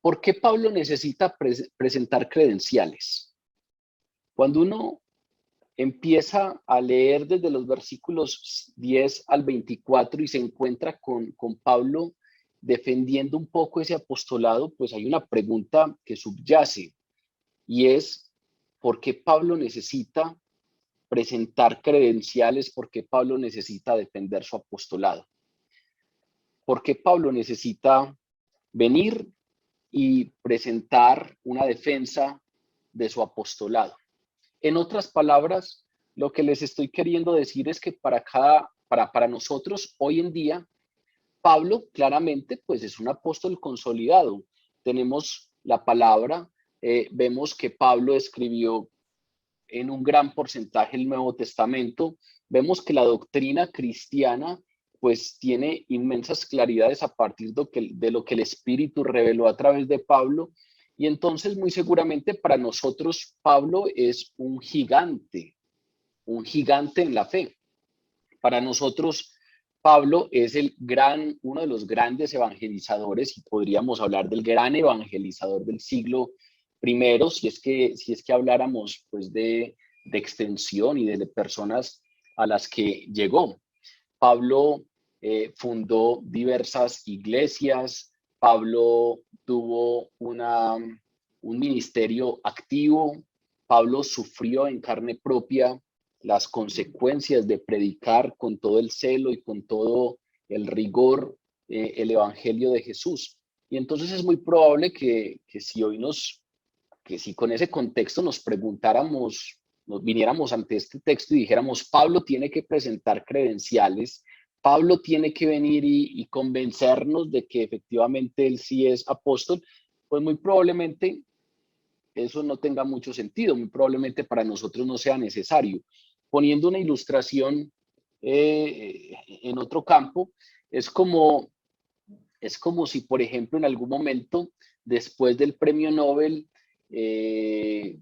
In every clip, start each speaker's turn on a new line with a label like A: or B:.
A: ¿Por qué Pablo necesita presentar credenciales? Cuando uno empieza a leer desde los versículos 10 al 24 y se encuentra con Pablo defendiendo un poco ese apostolado, pues hay una pregunta que subyace y es, ¿por qué Pablo necesita presentar credenciales? ¿Por qué Pablo necesita defender su apostolado? ¿Por qué Pablo necesita venir y presentar una defensa de su apostolado? En otras palabras, lo que les estoy queriendo decir es que para nosotros hoy en día, Pablo claramente pues es un apóstol consolidado. Tenemos la palabra, vemos que Pablo escribió en un gran porcentaje el Nuevo Testamento. Vemos que la doctrina cristiana pues tiene inmensas claridades a partir de lo que el Espíritu reveló a través de Pablo. Y entonces muy seguramente para nosotros Pablo es un gigante en la fe. Para nosotros Pablo es uno de los grandes evangelizadores y podríamos hablar del gran evangelizador del siglo primero, si es que habláramos pues de extensión y de personas a las que llegó. Pablo fundó diversas iglesias, Pablo tuvo un ministerio activo, Pablo sufrió en carne propia las consecuencias de predicar con todo el celo y con todo el rigor el evangelio de Jesús. Y entonces es muy probable que si con ese contexto nos preguntáramos, nos viniéramos ante este texto y dijéramos, Pablo tiene que presentar credenciales, Pablo tiene que venir y convencernos de que efectivamente él sí es apóstol, pues muy probablemente eso no tenga mucho sentido, muy probablemente para nosotros no sea necesario. Poniendo una ilustración en otro campo, es como, es como si, por ejemplo, en algún momento, después del premio Nobel, eh,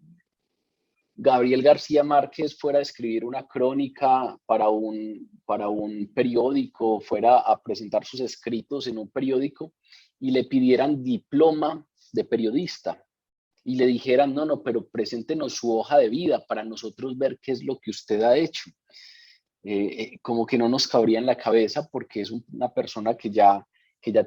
A: Gabriel García Márquez fuera a escribir una crónica para un periódico, fuera a presentar sus escritos en un periódico y le pidieran diploma de periodista y le dijeran, no, pero preséntenos su hoja de vida para nosotros ver qué es lo que usted ha hecho. Como que no nos cabría en la cabeza porque es una persona que ya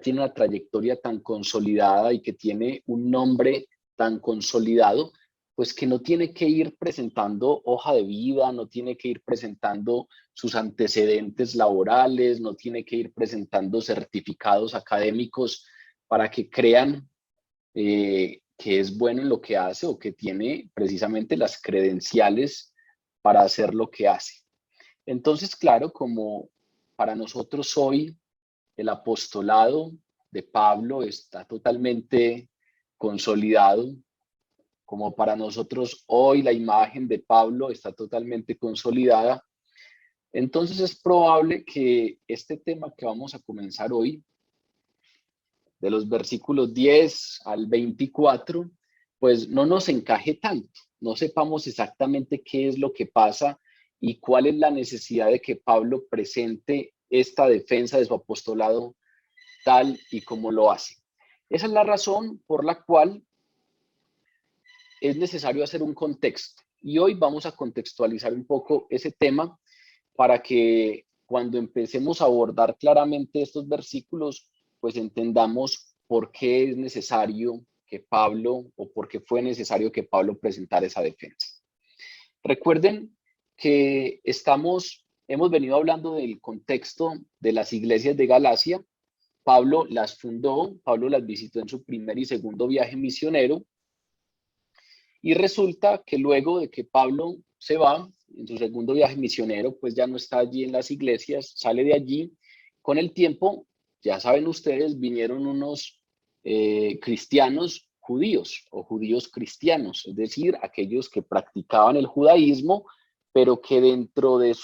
A: tiene una trayectoria tan consolidada y que tiene un nombre tan consolidado, pues que no tiene que ir presentando hoja de vida, no tiene que ir presentando sus antecedentes laborales, no tiene que ir presentando certificados académicos para que crean que es bueno en lo que hace o que tiene precisamente las credenciales para hacer lo que hace. Entonces, claro, como para nosotros hoy el apostolado de Pablo está totalmente consolidado, como para nosotros hoy la imagen de Pablo está totalmente consolidada, entonces es probable que este tema que vamos a comenzar hoy, de los versículos 10 al 24, pues no nos encaje tanto, no sepamos exactamente qué es lo que pasa y cuál es la necesidad de que Pablo presente esta defensa de su apostolado tal y como lo hace. Esa es la razón por la cual es necesario hacer un contexto. Y hoy vamos a contextualizar un poco ese tema para que cuando empecemos a abordar claramente estos versículos, pues entendamos por qué es necesario que Pablo o por qué fue necesario que Pablo presentara esa defensa. Recuerden que hemos venido hablando del contexto de las iglesias de Galacia. Pablo las fundó, Pablo las visitó en su primer y segundo viaje misionero. Y resulta que luego de que Pablo se va, en su segundo viaje misionero, pues ya no está allí en las iglesias, sale de allí. Con el tiempo, ya saben ustedes, vinieron unos cristianos judíos o judíos cristianos, es decir, aquellos que practicaban el judaísmo, pero que dentro de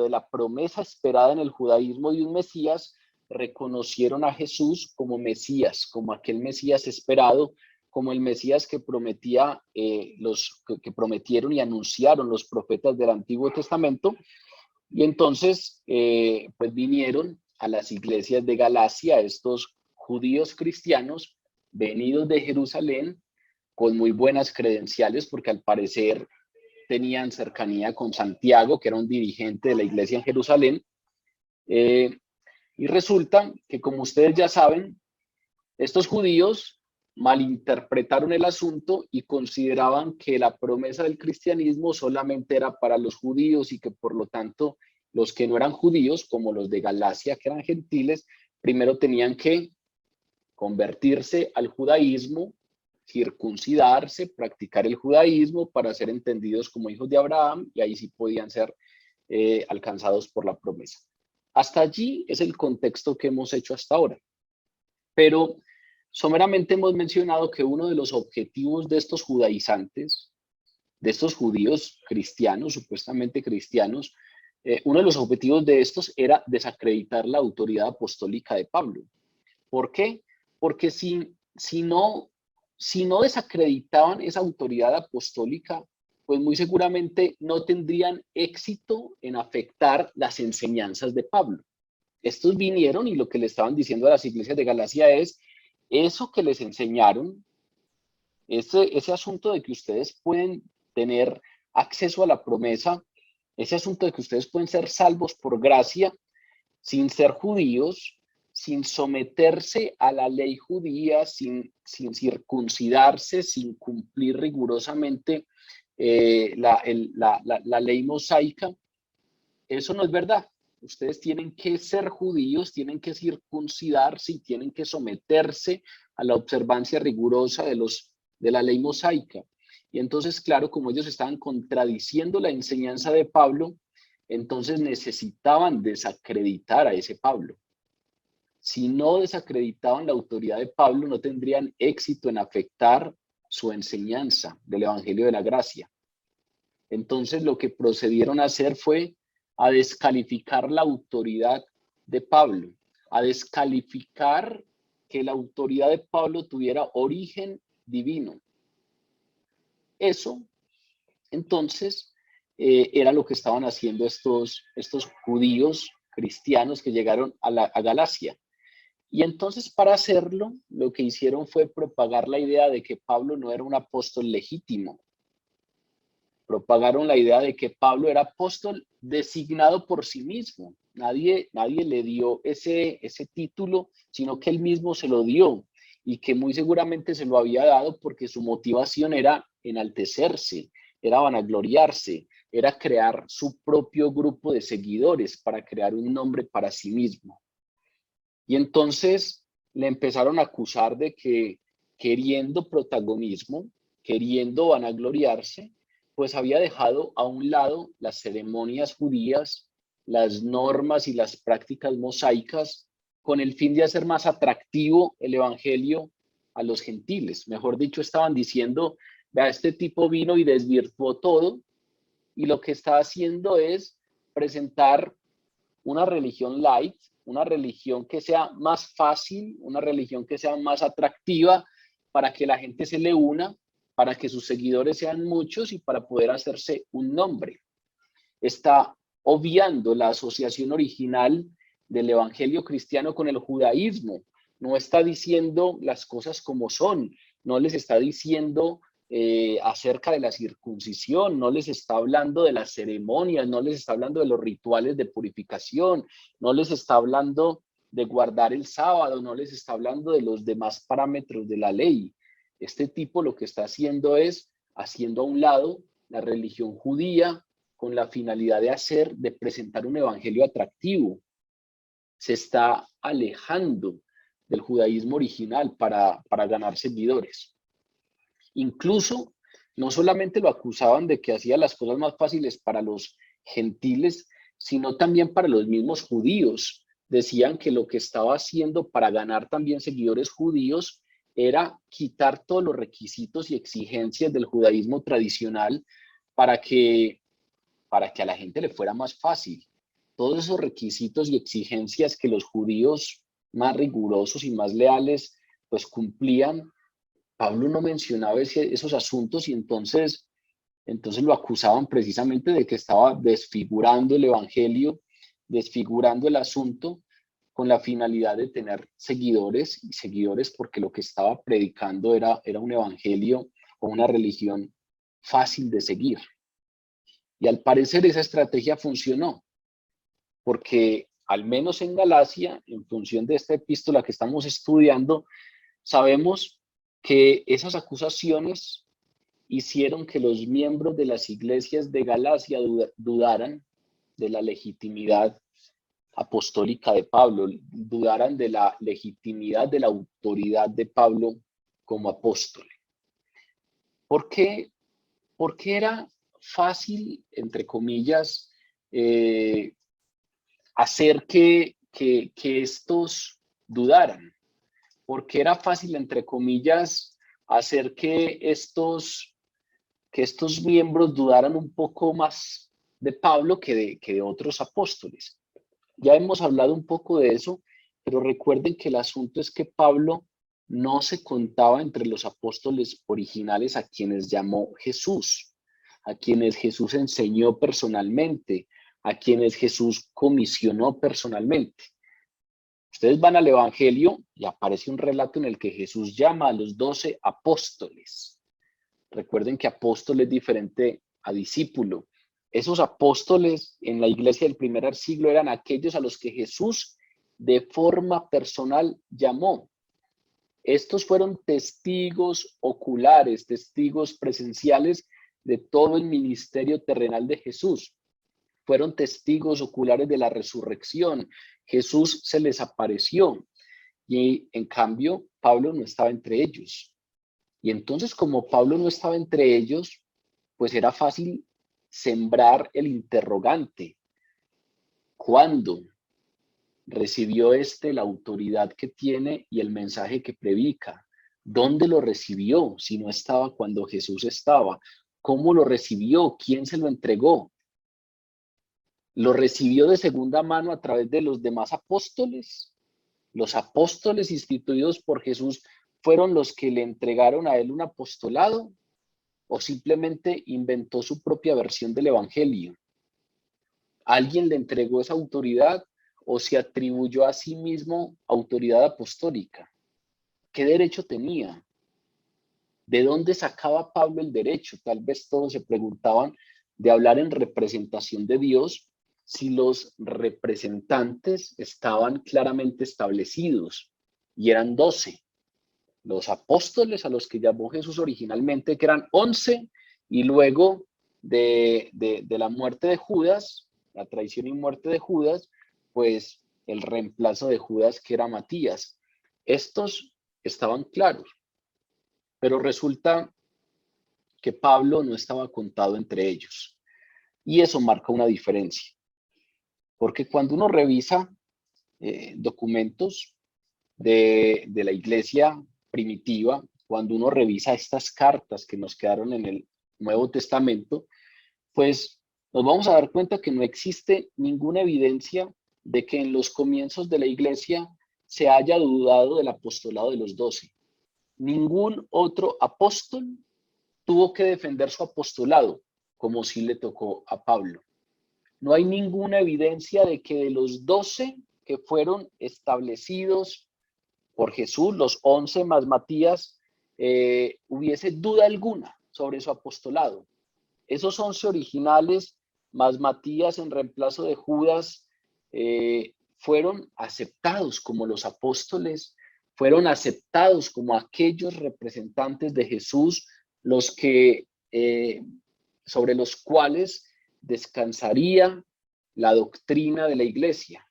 A: la promesa esperada en el judaísmo de un Mesías, reconocieron a Jesús como Mesías, como aquel Mesías esperado, como el Mesías que que prometieron y anunciaron los profetas del Antiguo Testamento. Y entonces, pues vinieron a las iglesias de Galacia estos judíos cristianos venidos de Jerusalén, con muy buenas credenciales, porque al parecer tenían cercanía con Santiago, que era un dirigente de la iglesia en Jerusalén. Y resulta que, como ustedes ya saben, estos judíos malinterpretaron el asunto y consideraban que la promesa del cristianismo solamente era para los judíos y que por lo tanto los que no eran judíos, como los de Galacia, que eran gentiles, primero tenían que convertirse al judaísmo, circuncidarse, practicar el judaísmo para ser entendidos como hijos de Abraham, y ahí sí podían ser alcanzados por la promesa. Hasta allí es el contexto que hemos hecho hasta ahora. Pero someramente hemos mencionado que uno de los objetivos de estos judaizantes, de estos judíos cristianos, supuestamente cristianos, uno de los objetivos de estos era desacreditar la autoridad apostólica de Pablo. ¿Por qué? Porque si no desacreditaban esa autoridad apostólica, pues muy seguramente no tendrían éxito en afectar las enseñanzas de Pablo. Estos vinieron y lo que le estaban diciendo a las iglesias de Galacia es, eso que les enseñaron, ese asunto de que ustedes pueden tener acceso a la promesa, ese asunto de que ustedes pueden ser salvos por gracia sin ser judíos, sin someterse a la ley judía, sin circuncidarse, sin cumplir rigurosamente la ley mosaica, eso no es verdad. Ustedes tienen que ser judíos, tienen que circuncidarse y tienen que someterse a la observancia rigurosa de la ley mosaica. Y entonces, claro, como ellos estaban contradiciendo la enseñanza de Pablo, entonces necesitaban desacreditar a ese Pablo. Si no desacreditaban la autoridad de Pablo, no tendrían éxito en afectar su enseñanza del Evangelio de la Gracia. Entonces, lo que procedieron a hacer fue a descalificar la autoridad de Pablo, a descalificar que la autoridad de Pablo tuviera origen divino. Eso, entonces, era lo que estaban haciendo estos judíos cristianos que llegaron a Galacia. Y entonces, para hacerlo, lo que hicieron fue propagar la idea de que Pablo no era un apóstol legítimo. Propagaron la idea de que Pablo era apóstol designado por sí mismo. Nadie le dio ese título, sino que él mismo se lo dio y que muy seguramente se lo había dado porque su motivación era enaltecerse, era vanagloriarse, era crear su propio grupo de seguidores para crear un nombre para sí mismo. Y entonces le empezaron a acusar de que queriendo protagonismo, queriendo vanagloriarse, pues había dejado a un lado las ceremonias judías, las normas y las prácticas mosaicas, con el fin de hacer más atractivo el evangelio a los gentiles. Mejor dicho, estaban diciendo, vea, este tipo vino y desvirtuó todo, y lo que está haciendo es presentar una religión light, una religión que sea más fácil, una religión que sea más atractiva para que la gente se le una, para que sus seguidores sean muchos y para poder hacerse un nombre. Está obviando la asociación original del evangelio cristiano con el judaísmo. No está diciendo las cosas como son, no les está diciendo acerca de la circuncisión, no les está hablando de las ceremonias, no les está hablando de los rituales de purificación, no les está hablando de guardar el sábado, no les está hablando de los demás parámetros de la ley. Este tipo lo que está haciendo es haciendo a un lado la religión judía con la finalidad de presentar un evangelio atractivo. Se está alejando del judaísmo original para ganar seguidores. Incluso, no solamente lo acusaban de que hacía las cosas más fáciles para los gentiles, sino también para los mismos judíos. Decían que lo que estaba haciendo para ganar también seguidores judíos era quitar todos los requisitos y exigencias del judaísmo tradicional para que a la gente le fuera más fácil. Todos esos requisitos y exigencias que los judíos más rigurosos y más leales pues cumplían, Pablo no mencionaba esos asuntos y entonces lo acusaban precisamente de que estaba desfigurando el evangelio, desfigurando el asunto, con la finalidad de tener seguidores, y seguidores porque lo que estaba predicando era un evangelio o una religión fácil de seguir. Y al parecer esa estrategia funcionó, porque al menos en Galacia, en función de esta epístola que estamos estudiando, sabemos que esas acusaciones hicieron que los miembros de las iglesias de Galacia dudaran de la legitimidad apostólica de Pablo, dudaran de la legitimidad, de la autoridad de Pablo como apóstol. ¿Por qué? Porque era fácil, entre comillas, hacer que estos dudaran. Porque era fácil, entre comillas, hacer que estos miembros dudaran un poco más de Pablo que de otros apóstoles. Ya hemos hablado un poco de eso, pero recuerden que el asunto es que Pablo no se contaba entre los apóstoles originales a quienes llamó Jesús, a quienes Jesús enseñó personalmente, a quienes Jesús comisionó personalmente. Ustedes van al Evangelio y aparece un relato en el que Jesús llama a los 12 apóstoles. Recuerden que apóstol es diferente a discípulo. Esos apóstoles en la iglesia del primer siglo eran aquellos a los que Jesús de forma personal llamó. Estos fueron testigos oculares, testigos presenciales de todo el ministerio terrenal de Jesús. Fueron testigos oculares de la resurrección. Jesús se les apareció y en cambio Pablo no estaba entre ellos. Y entonces, como Pablo no estaba entre ellos, pues era fácil sembrar el interrogante. ¿Cuándo recibió la autoridad que tiene y el mensaje que predica? ¿Dónde lo recibió si no estaba cuando Jesús estaba? ¿Cómo lo recibió? ¿Quién se lo entregó? ¿Lo recibió de segunda mano a través de los demás apóstoles? ¿Los apóstoles instituidos por Jesús fueron los que le entregaron a él un apostolado? ¿O simplemente inventó su propia versión del evangelio? ¿Alguien le entregó esa autoridad o se atribuyó a sí mismo autoridad apostólica? ¿Qué derecho tenía? ¿De dónde sacaba Pablo el derecho? Tal vez todos se preguntaban de hablar en representación de Dios si los representantes estaban claramente establecidos y eran 12. Los apóstoles a los que llamó Jesús originalmente, que eran 11, y luego de la muerte de Judas, la traición y muerte de Judas, pues el reemplazo de Judas, que era Matías. Estos estaban claros, pero resulta que Pablo no estaba contado entre ellos. Y eso marca una diferencia, porque cuando uno revisa documentos de la iglesia primitiva, cuando uno revisa estas cartas que nos quedaron en el Nuevo Testamento, pues nos vamos a dar cuenta que no existe ninguna evidencia de que en los comienzos de la iglesia se haya dudado del apostolado de los 12. Ningún otro apóstol tuvo que defender su apostolado, como sí le tocó a Pablo. No hay ninguna evidencia de que de los 12 que fueron establecidos por Jesús, los 11 más Matías, hubiese duda alguna sobre su apostolado. Esos 11 originales más Matías en reemplazo de Judas fueron aceptados como los apóstoles, fueron aceptados como aquellos representantes de Jesús, los que sobre los cuales descansaría la doctrina de la iglesia.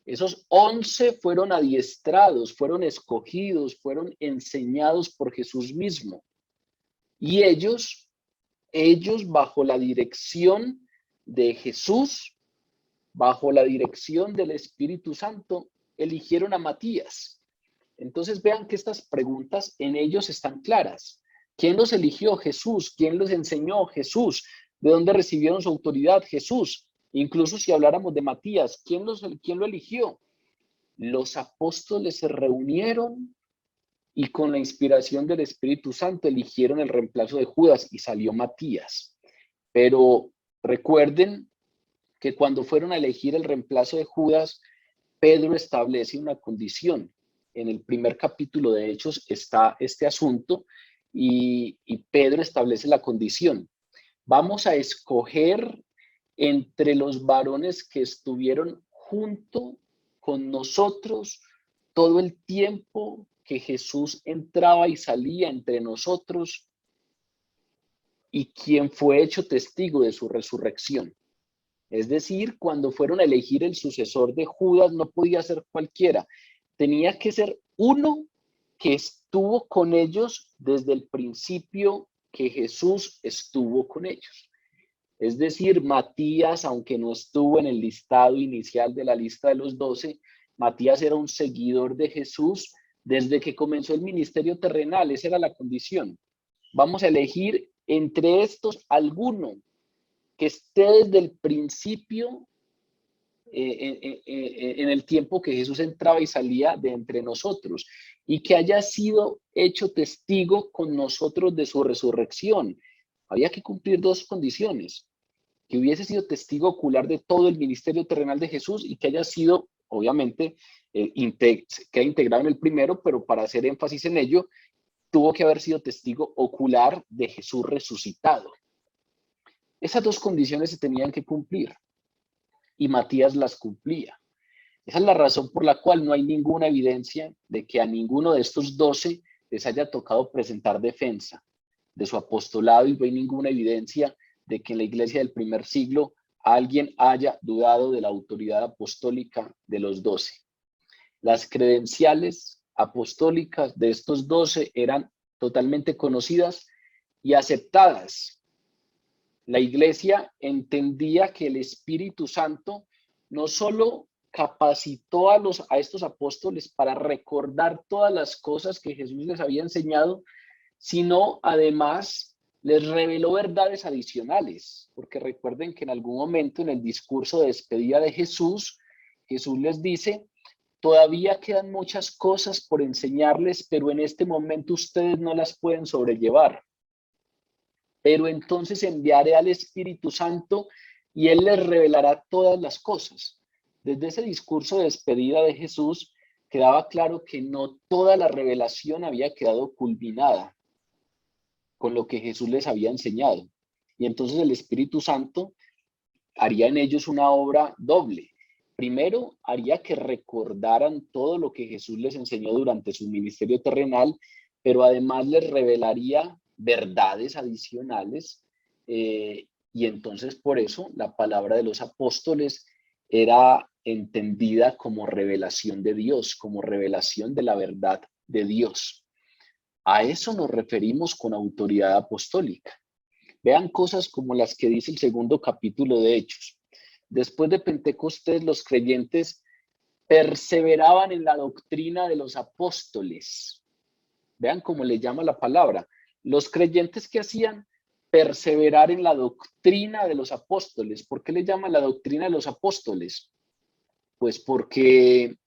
A: Esos 11 fueron adiestrados, fueron escogidos, fueron enseñados por Jesús mismo. Y ellos bajo la dirección de Jesús, bajo la dirección del Espíritu Santo, eligieron a Matías. Entonces vean que estas preguntas en ellos están claras. ¿Quién los eligió? Jesús. ¿Quién los enseñó? Jesús. ¿De dónde recibieron su autoridad? Jesús. Incluso si habláramos de Matías, ¿quién lo eligió? Los apóstoles se reunieron y con la inspiración del Espíritu Santo eligieron el reemplazo de Judas y salió Matías. Pero recuerden que cuando fueron a elegir el reemplazo de Judas, Pedro establece una condición. En el primer capítulo de Hechos está este asunto y Pedro establece la condición. Vamos a escoger entre los varones que estuvieron junto con nosotros todo el tiempo que Jesús entraba y salía entre nosotros y quien fue hecho testigo de su resurrección. Es decir, cuando fueron a elegir el sucesor de Judas, no podía ser cualquiera. Tenía que ser uno que estuvo con ellos desde el principio que Jesús estuvo con ellos. Es decir, Matías, aunque no estuvo en el listado inicial de la lista de los 12, Matías era un seguidor de Jesús desde que comenzó el ministerio terrenal. Esa era la condición. Vamos a elegir entre estos alguno que esté desde el principio, en el tiempo que Jesús entraba y salía de entre nosotros, y que haya sido hecho testigo con nosotros de su resurrección. Había que cumplir dos condiciones: que hubiese sido testigo ocular de todo el ministerio terrenal de Jesús y que haya sido, obviamente, queda integrado en el primero, pero para hacer énfasis en ello, tuvo que haber sido testigo ocular de Jesús resucitado. Esas dos condiciones se tenían que cumplir y Matías las cumplía. Esa es la razón por la cual no hay ninguna evidencia de que a ninguno de estos 12 les haya tocado presentar defensa de su apostolado, y no hay ninguna evidencia de que en la iglesia del primer siglo alguien haya dudado de la autoridad apostólica de los 12. Las credenciales apostólicas de estos 12 eran totalmente conocidas y aceptadas. La iglesia entendía que el Espíritu Santo no solo capacitó a estos apóstoles para recordar todas las cosas que Jesús les había enseñado, sino además les reveló verdades adicionales, porque recuerden que en algún momento en el discurso de despedida de Jesús, Jesús les dice: todavía quedan muchas cosas por enseñarles, pero en este momento ustedes no las pueden sobrellevar. Pero entonces enviaré al Espíritu Santo y Él les revelará todas las cosas. Desde ese discurso de despedida de Jesús quedaba claro que no toda la revelación había quedado culminada con lo que Jesús les había enseñado. Y entonces el Espíritu Santo haría en ellos una obra doble. Primero, haría que recordaran todo lo que Jesús les enseñó durante su ministerio terrenal, pero además les revelaría verdades adicionales. Y entonces por eso la palabra de los apóstoles era entendida como revelación de Dios, como revelación de la verdad de Dios. A eso nos referimos con autoridad apostólica. Vean cosas como las que dice el segundo capítulo de Hechos. Después de Pentecostés, los creyentes perseveraban en la doctrina de los apóstoles. Vean cómo le llama la palabra. Los creyentes, ¿qué hacían? Perseverar en la doctrina de los apóstoles. ¿Por qué le llama la doctrina de los apóstoles? Pues porque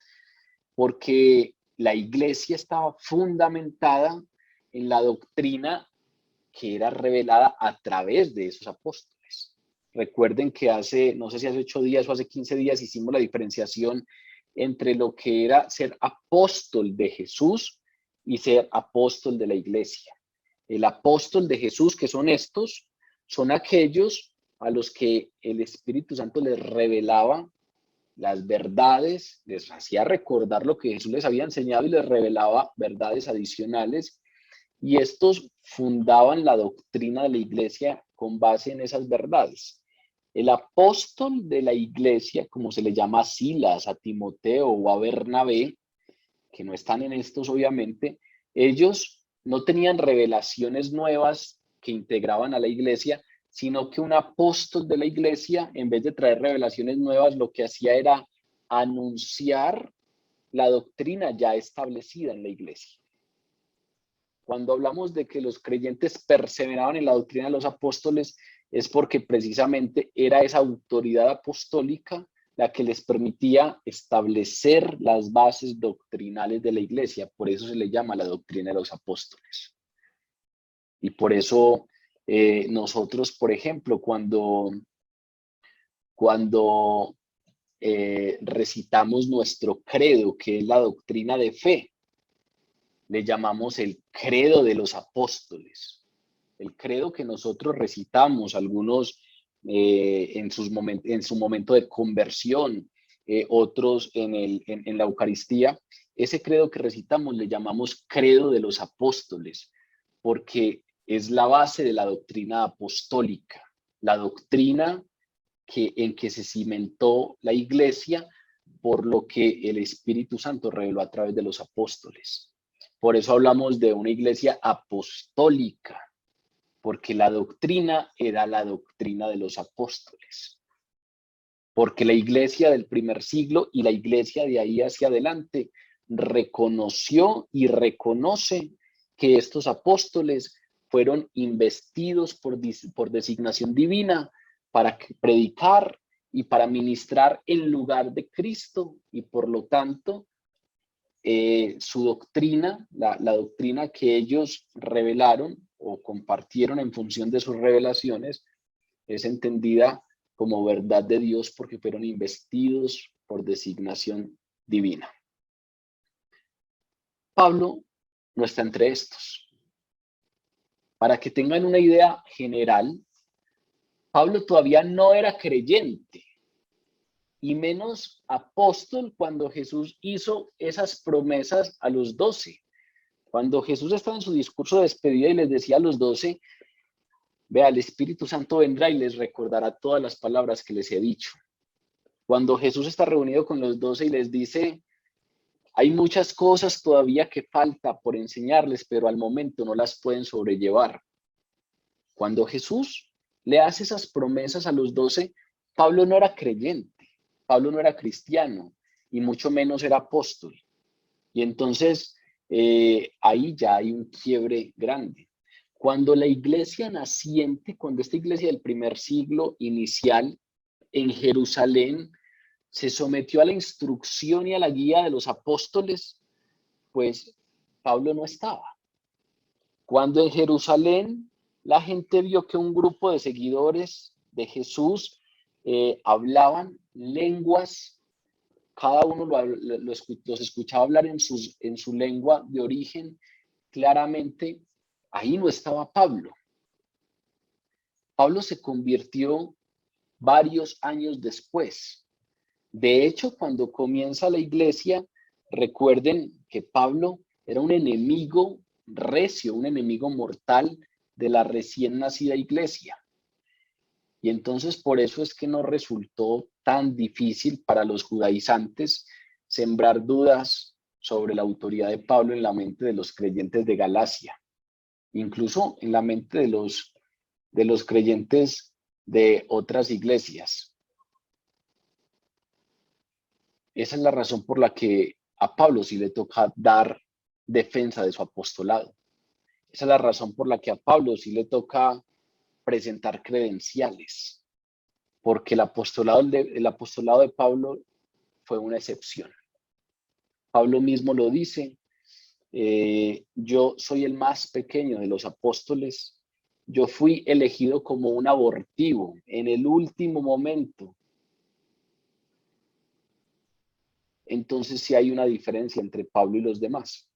A: la iglesia estaba fundamentada en la doctrina que era revelada a través de esos apóstoles. Recuerden que no sé si hace 8 días o hace 15 días hicimos la diferenciación entre lo que era ser apóstol de Jesús y ser apóstol de la iglesia. El apóstol de Jesús, que son estos, son aquellos a los que el Espíritu Santo les revelaba las verdades, les hacía recordar lo que Jesús les había enseñado y les revelaba verdades adicionales, y estos fundaban la doctrina de la iglesia con base en esas verdades. El apóstol de la iglesia, como se le llama a Silas, a Timoteo o a Bernabé, que no están en estos obviamente, ellos no tenían revelaciones nuevas que integraban a la iglesia, sino que un apóstol de la iglesia, en vez de traer revelaciones nuevas, lo que hacía era anunciar la doctrina ya establecida en la iglesia. Cuando hablamos de que los creyentes perseveraban en la doctrina de los apóstoles, es porque precisamente era esa autoridad apostólica la que les permitía establecer las bases doctrinales de la iglesia. Por eso se le llama la doctrina de los apóstoles. Y por eso nosotros, por ejemplo, cuando recitamos nuestro credo, que es la doctrina de fe. Le llamamos el credo de los apóstoles. El credo que nosotros recitamos, algunos en su momento de conversión, otros en la Eucaristía, ese credo que recitamos le llamamos credo de los apóstoles, porque es la base de la doctrina apostólica, la doctrina en que se cimentó la iglesia por lo que el Espíritu Santo reveló a través de los apóstoles. Por eso hablamos de una iglesia apostólica, porque la doctrina era la doctrina de los apóstoles. Porque la iglesia del primer siglo y la iglesia de ahí hacia adelante reconoció y reconoce que estos apóstoles fueron investidos por designación divina para predicar y para ministrar en lugar de Cristo, y por lo tanto su doctrina, la doctrina que ellos revelaron o compartieron en función de sus revelaciones, es entendida como verdad de Dios porque fueron investidos por designación divina. Pablo no está entre estos. Para que tengan una idea general, Pablo todavía no era creyente y menos apóstol cuando Jesús hizo esas promesas a los 12. Cuando Jesús estaba en su discurso de despedida y les decía a los 12, vea, el Espíritu Santo vendrá y les recordará todas las palabras que les he dicho. Cuando Jesús está reunido con los 12 y les dice, hay muchas cosas todavía que falta por enseñarles, pero al momento no las pueden sobrellevar. Cuando Jesús le hace esas promesas a los 12, Pablo no era creyente, Pablo no era cristiano y mucho menos era apóstol. Y entonces ahí ya hay un quiebre grande. Cuando la iglesia naciente, cuando esta iglesia del primer siglo inicial en Jerusalén se sometió a la instrucción y a la guía de los apóstoles, pues Pablo no estaba. Cuando en Jerusalén la gente vio que un grupo de seguidores de Jesús hablaban lenguas, cada uno los escuchaba hablar en su lengua de origen, claramente ahí no estaba Pablo. Pablo se convirtió varios años después. De hecho, cuando comienza la iglesia, recuerden que Pablo era un enemigo recio, un enemigo mortal de la recién nacida iglesia. Y entonces por eso es que no resultó tan difícil para los judaizantes sembrar dudas sobre la autoridad de Pablo en la mente de los creyentes de Galacia, incluso en la mente de los creyentes de otras iglesias. Esa es la razón por la que a Pablo sí le toca dar defensa de su apostolado. Esa es la razón por la que a Pablo sí le toca presentar credenciales, porque el apostolado de Pablo fue una excepción. Pablo mismo lo dice, yo soy el más pequeño de los apóstoles, yo fui elegido como un abortivo en el último momento. Entonces sí hay una diferencia entre Pablo y los demás.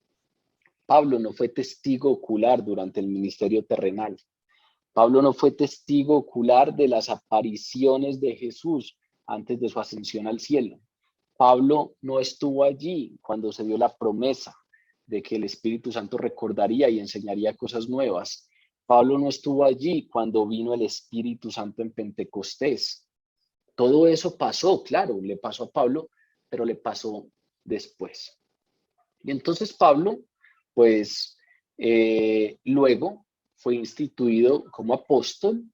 A: Pablo no fue testigo ocular durante el ministerio terrenal. Pablo no fue testigo ocular de las apariciones de Jesús antes de su ascensión al cielo. Pablo no estuvo allí cuando se dio la promesa de que el Espíritu Santo recordaría y enseñaría cosas nuevas. Pablo no estuvo allí cuando vino el Espíritu Santo en Pentecostés. Todo eso pasó, claro, le pasó a Pablo, pero le pasó después. Y entonces Pablo, pues luego fue instituido como apóstol.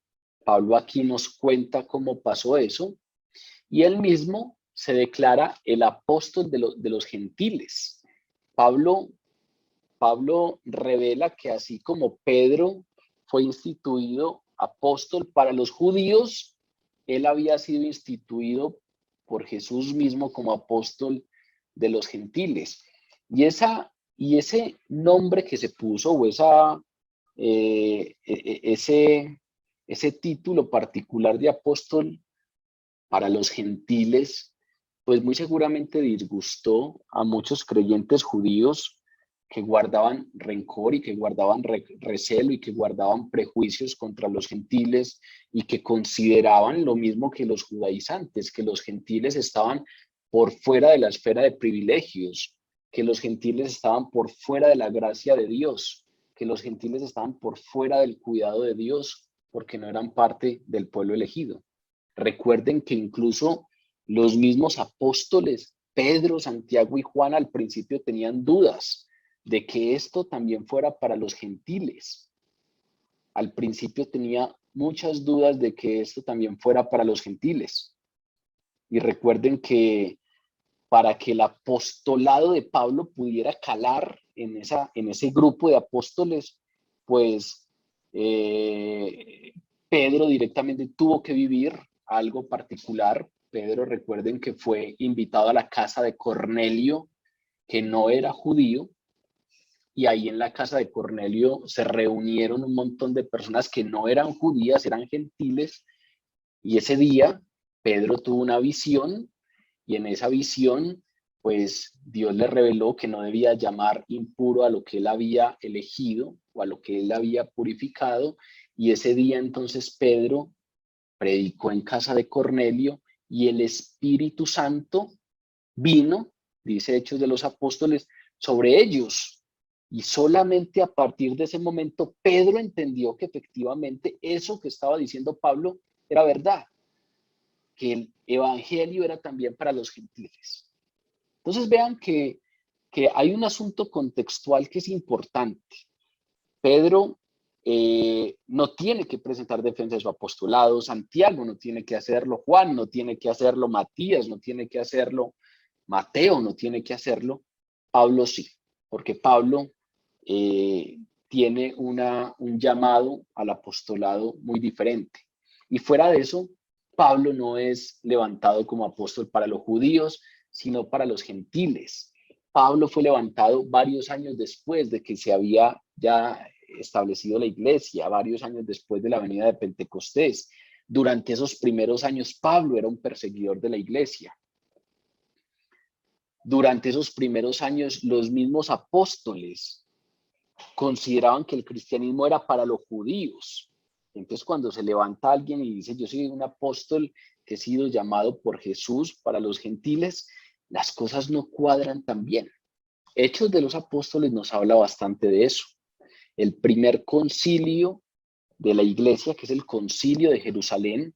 A: Pablo aquí nos cuenta cómo pasó eso. Y él mismo se declara el apóstol de los gentiles. Pablo revela que así como Pedro fue instituido apóstol para los judíos, él había sido instituido por Jesús mismo como apóstol de los gentiles. Y ese nombre que se puso, o ese título particular de apóstol para los gentiles, pues muy seguramente disgustó a muchos creyentes judíos que guardaban rencor y que guardaban recelo y que guardaban prejuicios contra los gentiles y que consideraban lo mismo que los judaizantes, que los gentiles estaban por fuera de la esfera de privilegios, que los gentiles estaban por fuera de la gracia de Dios, que los gentiles estaban por fuera del cuidado de Dios porque no eran parte del pueblo elegido. Recuerden que incluso los mismos apóstoles, Pedro, Santiago y Juan, al principio tenían dudas de que esto también fuera para los gentiles. Al principio tenía muchas dudas de que esto también fuera para los gentiles. Y recuerden que para que el apostolado de Pablo pudiera calar en ese grupo de apóstoles, pues Pedro directamente tuvo que vivir algo particular. Pedro, recuerden que fue invitado a la casa de Cornelio, que no era judío, y ahí en la casa de Cornelio se reunieron un montón de personas que no eran judías, eran gentiles, y ese día Pedro tuvo una visión, y en esa visión, pues Dios le reveló que no debía llamar impuro a lo que él había elegido o a lo que él había purificado, y ese día entonces Pedro predicó en casa de Cornelio y el Espíritu Santo vino, dice Hechos de los Apóstoles, sobre ellos. Y solamente a partir de ese momento Pedro entendió que efectivamente eso que estaba diciendo Pablo era verdad, que el evangelio era también para los gentiles. Entonces vean que hay un asunto contextual que es importante. Pedro no tiene que presentar defensa de su apostolado, Santiago no tiene que hacerlo, Juan no tiene que hacerlo, Matías no tiene que hacerlo, Mateo no tiene que hacerlo, Pablo sí, porque Pablo tiene un llamado al apostolado muy diferente. Y fuera de eso, Pablo no es levantado como apóstol para los judíos, sino para los gentiles. Pablo fue levantado varios años después de que se había ya establecido la iglesia, varios años después de la venida de Pentecostés. Durante esos primeros años, Pablo era un perseguidor de la iglesia. Durante esos primeros años, los mismos apóstoles consideraban que el cristianismo era para los judíos. Entonces, cuando se levanta alguien y dice, yo soy un apóstol que he sido llamado por Jesús para los gentiles, las cosas no cuadran tan bien. Hechos de los Apóstoles nos habla bastante de eso. El primer concilio de la iglesia, que es el concilio de Jerusalén,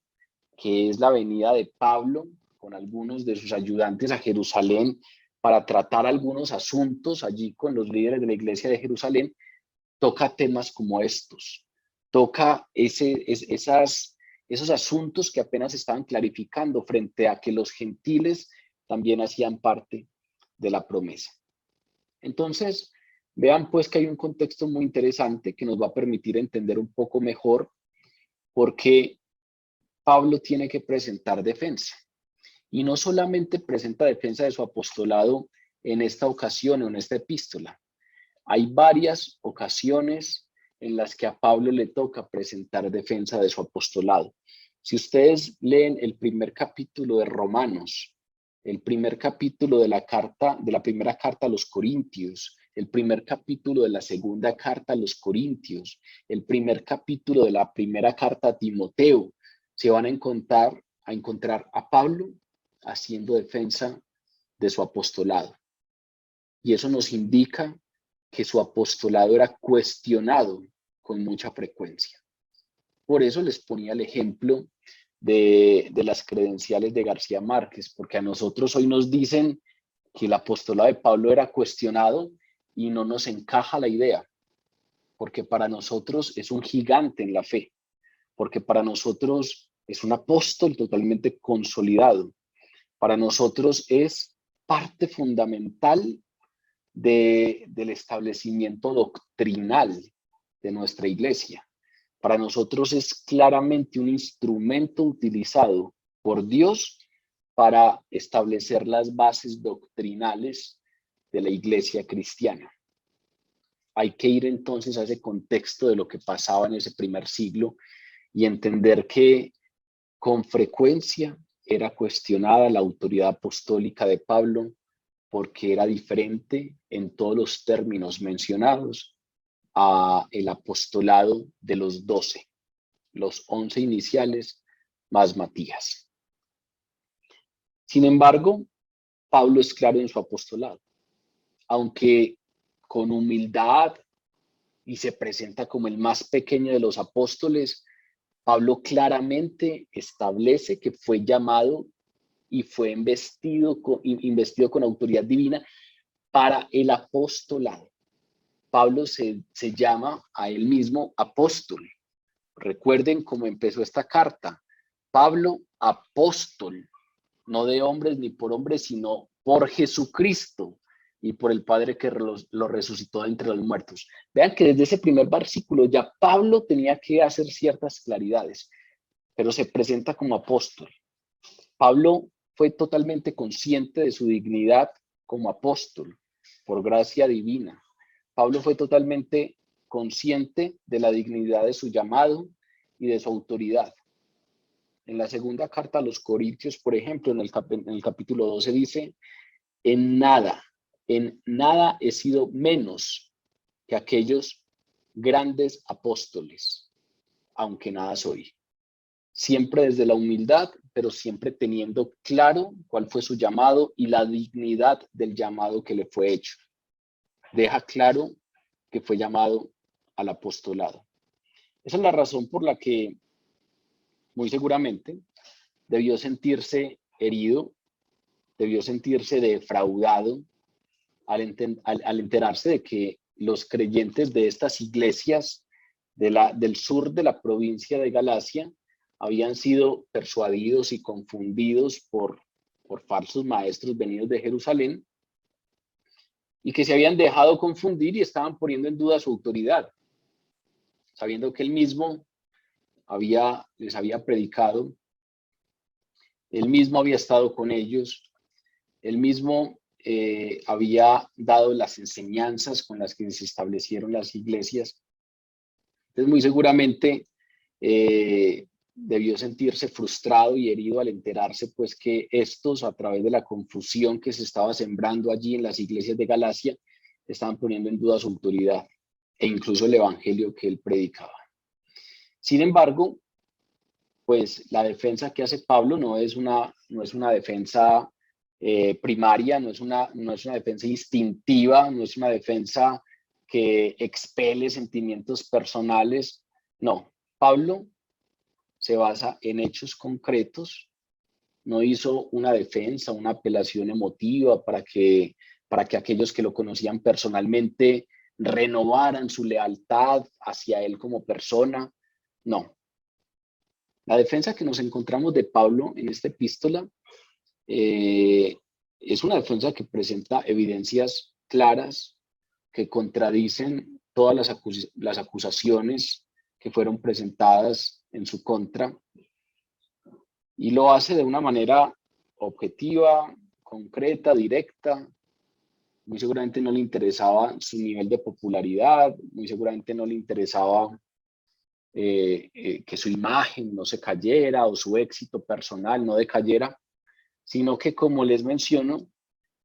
A: que es la venida de Pablo con algunos de sus ayudantes a Jerusalén para tratar algunos asuntos allí con los líderes de la iglesia de Jerusalén, toca temas como estos, toca esos asuntos que apenas estaban clarificando frente a que los gentiles también hacían parte de la promesa. Entonces, vean pues que hay un contexto muy interesante que nos va a permitir entender un poco mejor por qué Pablo tiene que presentar defensa. Y no solamente presenta defensa de su apostolado en esta ocasión o en esta epístola. Hay varias ocasiones en las que a Pablo le toca presentar defensa de su apostolado. Si ustedes leen el primer capítulo de Romanos, el primer capítulo de la primera carta a los Corintios, el primer capítulo de la segunda carta a los Corintios, el primer capítulo de la primera carta a Timoteo, se van a encontrar a Pablo haciendo defensa de su apostolado. Y eso nos indica que su apostolado era cuestionado con mucha frecuencia. Por eso les ponía el ejemplo de las credenciales de García Márquez, porque a nosotros hoy nos dicen que el apostolado de Pablo era cuestionado y no nos encaja la idea, porque para nosotros es un gigante en la fe, porque para nosotros es un apóstol totalmente consolidado, para nosotros es parte fundamental del establecimiento doctrinal de nuestra iglesia. Para nosotros es claramente un instrumento utilizado por Dios para establecer las bases doctrinales de la iglesia cristiana. Hay que ir entonces a ese contexto de lo que pasaba en ese primer siglo y entender que con frecuencia era cuestionada la autoridad apostólica de Pablo porque era diferente en todos los términos mencionados a el apostolado de los 12, los 11 iniciales más Matías. Sin embargo, Pablo es claro en su apostolado, aunque con humildad y se presenta como el más pequeño de los apóstoles, Pablo claramente establece que fue llamado y fue investido con autoridad divina para el apostolado. Pablo se llama a él mismo apóstol. Recuerden cómo empezó esta carta. Pablo, apóstol, no de hombres ni por hombres, sino por Jesucristo y por el Padre que lo resucitó entre los muertos. Vean que desde ese primer versículo ya Pablo tenía que hacer ciertas claridades, pero se presenta como apóstol. Pablo fue totalmente consciente de su dignidad como apóstol, por gracia divina. Pablo fue totalmente consciente de la dignidad de su llamado y de su autoridad. En la segunda carta a los Corintios, por ejemplo, en el capítulo 12 dice, en nada he sido menos que aquellos grandes apóstoles, aunque nada soy. Siempre desde la humildad, pero siempre teniendo claro cuál fue su llamado y la dignidad del llamado que le fue hecho. Deja claro que fue llamado al apostolado. Esa es la razón por la que muy seguramente debió sentirse herido, debió sentirse defraudado al enterarse de que los creyentes de estas iglesias del sur de la provincia de Galacia habían sido persuadidos y confundidos por falsos maestros venidos de Jerusalén y que se habían dejado confundir y estaban poniendo en duda su autoridad, sabiendo que él mismo les había predicado, él mismo había estado con ellos, él mismo había dado las enseñanzas con las que se establecieron las iglesias. Entonces, muy seguramente debió sentirse frustrado y herido al enterarse pues que estos, a través de la confusión que se estaba sembrando allí en las iglesias de Galacia, estaban poniendo en duda su autoridad e incluso el evangelio que él predicaba. Sin embargo, pues la defensa que hace Pablo no es una defensa primaria, no es una defensa instintiva, no es una defensa que expele sentimientos personales. No, Pablo se basa en hechos concretos, no hizo una defensa, una apelación emotiva para que aquellos que lo conocían personalmente renovaran su lealtad hacia él como persona. No. La defensa que nos encontramos de Pablo en esta epístola es una defensa que presenta evidencias claras que contradicen todas las acusaciones que fueron presentadas en su contra, y lo hace de una manera objetiva, concreta, directa. Muy seguramente no le interesaba su nivel de popularidad, muy seguramente no le interesaba que su imagen no se cayera o su éxito personal no decayera, sino que, como les menciono,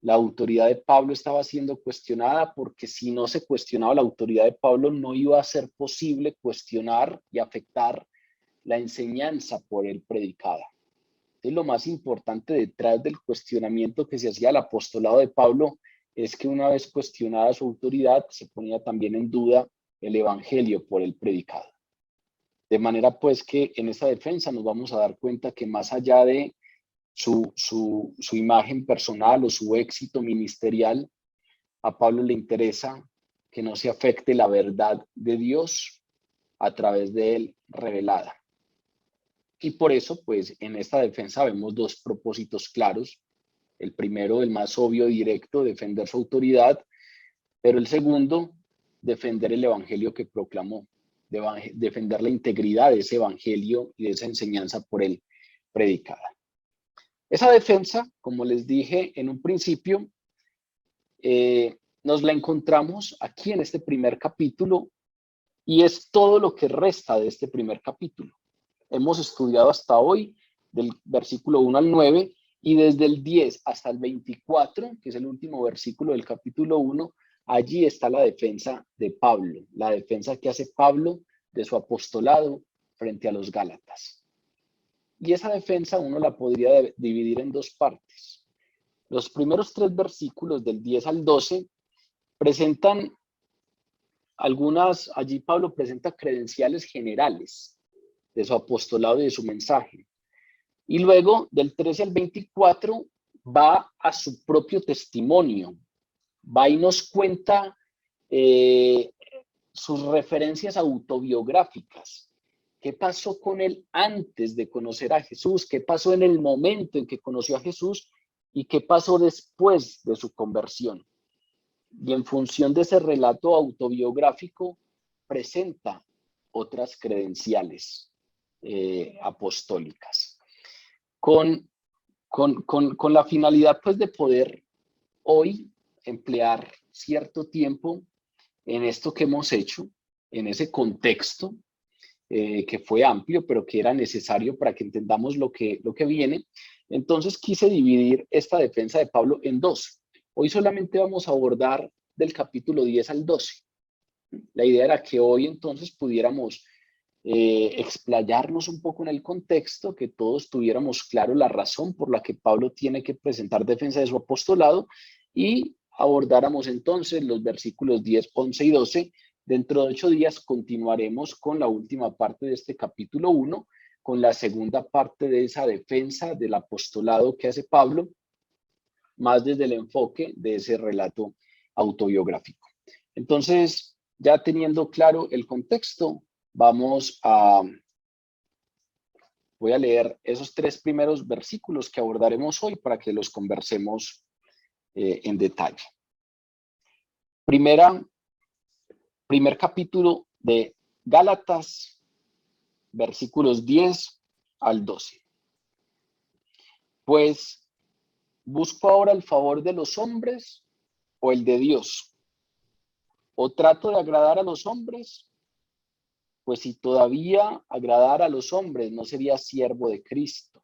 A: la autoridad de Pablo estaba siendo cuestionada, porque si no se cuestionaba la autoridad de Pablo, no iba a ser posible cuestionar y afectar la enseñanza por él predicada. Entonces, lo más importante detrás del cuestionamiento que se hacía al apostolado de Pablo es que, una vez cuestionada su autoridad, se ponía también en duda el evangelio por él predicado. De manera pues que en esta defensa nos vamos a dar cuenta que, más allá de su imagen personal o su éxito ministerial, a Pablo le interesa que no se afecte la verdad de Dios a través de él revelada. Y por eso, pues, en esta defensa vemos dos propósitos claros. El primero, el más obvio y directo, defender su autoridad, pero el segundo, defender el evangelio que proclamó, defender la integridad de ese evangelio y de esa enseñanza por él predicada. Esa defensa, como les dije en un principio, nos la encontramos aquí en este primer capítulo, y es todo lo que resta de este primer capítulo. Hemos estudiado hasta hoy del versículo 1 al 9, y desde el 10 hasta el 24, que es el último versículo del capítulo 1, allí está la defensa de Pablo, la defensa que hace Pablo de su apostolado frente a los Gálatas. Y esa defensa uno la podría dividir en dos partes. Los primeros 3 versículos del 10 al 12 presentan allí Pablo presenta credenciales generales de su apostolado y de su mensaje. Y luego, del 13 al 24, va a su propio testimonio, va y nos cuenta sus referencias autobiográficas. ¿Qué pasó con él antes de conocer a Jesús? ¿Qué pasó en el momento en que conoció a Jesús? ¿Y qué pasó después de su conversión? Y en función de ese relato autobiográfico, presenta otras credenciales apostólicas. Con la finalidad, pues, de poder hoy emplear cierto tiempo en esto que hemos hecho, en ese contexto que fue amplio, pero que era necesario para que entendamos lo que viene. Entonces quise dividir esta defensa de Pablo en dos. Hoy solamente vamos a abordar del capítulo 10 al 12. La idea era que hoy entonces pudiéramos explayarnos un poco en el contexto, que todos tuviéramos claro la razón por la que Pablo tiene que presentar defensa de su apostolado y abordáramos entonces los versículos 10, 11 y 12. Dentro de 8 días continuaremos con la última parte de este capítulo 1, con la segunda parte de esa defensa del apostolado que hace Pablo, más desde el enfoque de ese relato autobiográfico. Entonces, ya teniendo claro el contexto, voy a leer esos 3 primeros versículos que abordaremos hoy para que los conversemos en detalle. Primer capítulo de Gálatas, versículos 10 al 12. Pues, ¿busco ahora el favor de los hombres o el de Dios? ¿O trato de agradar a los hombres? Pues si todavía agradara a los hombres, no sería siervo de Cristo.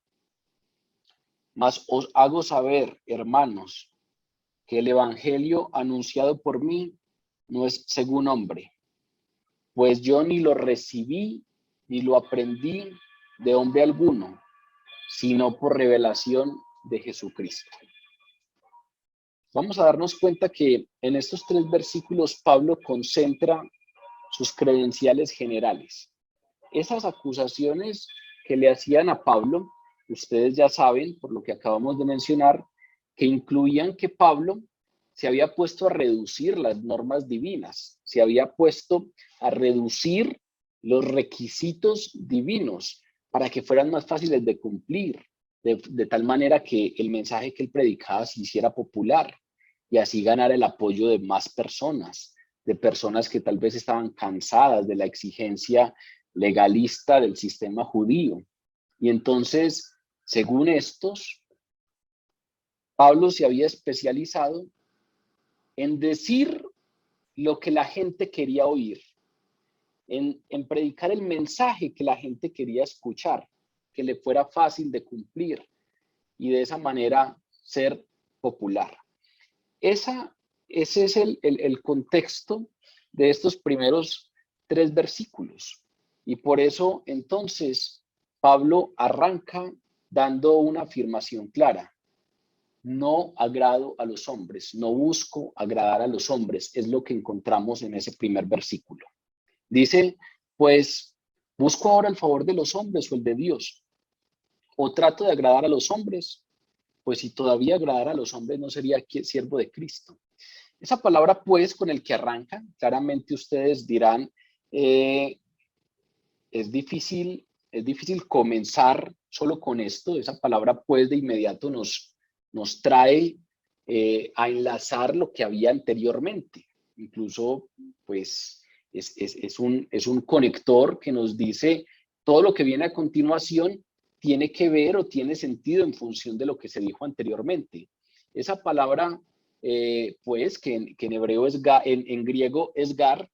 A: Mas os hago saber, hermanos, que el evangelio anunciado por mí no es según hombre, pues yo ni lo recibí ni lo aprendí de hombre alguno, sino por revelación de Jesucristo. Vamos a darnos cuenta que en estos 3 versículos Pablo concentra sus credenciales generales. Esas acusaciones que le hacían a Pablo, ustedes ya saben, por lo que acabamos de mencionar, que incluían que Pablo se había puesto a reducir las normas divinas, se había puesto a reducir los requisitos divinos para que fueran más fáciles de cumplir, de tal manera que el mensaje que él predicaba se hiciera popular y así ganar el apoyo de más personas, de personas que tal vez estaban cansadas de la exigencia legalista del sistema judío. Y entonces, según estos, Pablo se había especializado en decir lo que la gente quería oír, en predicar el mensaje que la gente quería escuchar, que le fuera fácil de cumplir y de esa manera ser popular. Ese es el contexto de estos primeros 3 versículos. Y por eso, entonces, Pablo arranca dando una afirmación clara. No agrado a los hombres, no busco agradar a los hombres, es lo que encontramos en ese primer versículo. Dice, pues, ¿busco ahora el favor de los hombres o el de Dios? ¿O trato de agradar a los hombres? Pues si todavía agradara a los hombres, no sería siervo de Cristo. Esa palabra, pues, con el que arranca, claramente ustedes dirán, es difícil comenzar solo con esto. Esa palabra, pues, de inmediato nos trae a enlazar lo que había anteriormente. Incluso, pues, es un conector que nos dice todo lo que viene a continuación tiene que ver o tiene sentido en función de lo que se dijo anteriormente. Esa palabra, pues, que en hebreo en griego es gar,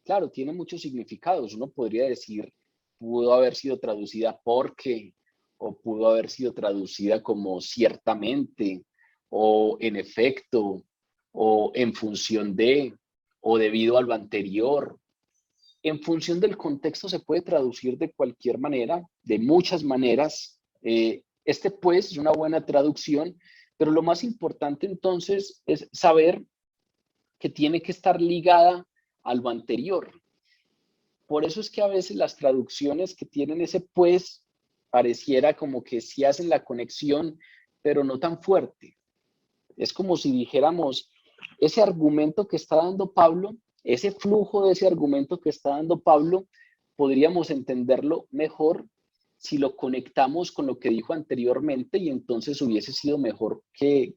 A: claro, tiene muchos significados. Uno podría decir, pudo haber sido traducida porque, o pudo haber sido traducida como ciertamente, o en efecto, o en función de, o debido a lo anterior. En función del contexto se puede traducir de cualquier manera, de muchas maneras. Este pues es una buena traducción, pero lo más importante entonces es saber que tiene que estar ligada a lo anterior. Por eso es que a veces las traducciones que tienen ese pues pareciera como que sí hacen la conexión, pero no tan fuerte. Es como si dijéramos, ese argumento que está dando Pablo, ese flujo de ese argumento que está dando Pablo, podríamos entenderlo mejor si lo conectamos con lo que dijo anteriormente y entonces hubiese sido mejor que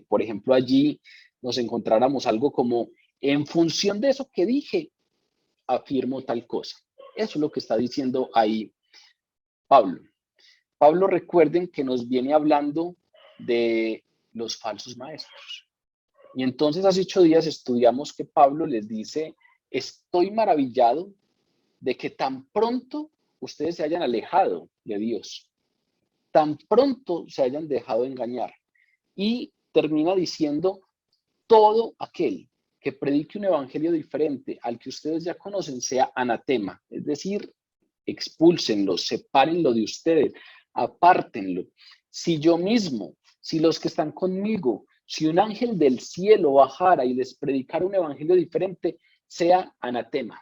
A: por ejemplo, allí nos encontráramos algo como, en función de eso que dije, afirmo tal cosa. Eso es lo que está diciendo ahí Pablo. Pablo, recuerden que nos viene hablando de los falsos maestros. Y entonces hace 8 días estudiamos que Pablo les dice, estoy maravillado de que tan pronto ustedes se hayan alejado de Dios, tan pronto se hayan dejado engañar. Y termina diciendo, todo aquel que predique un evangelio diferente al que ustedes ya conocen sea anatema, es decir, expúlsenlo, sepárenlo de ustedes, apártenlo. Si yo mismo, si los que están conmigo, si un ángel del cielo bajara y les predicara un evangelio diferente, sea anatema.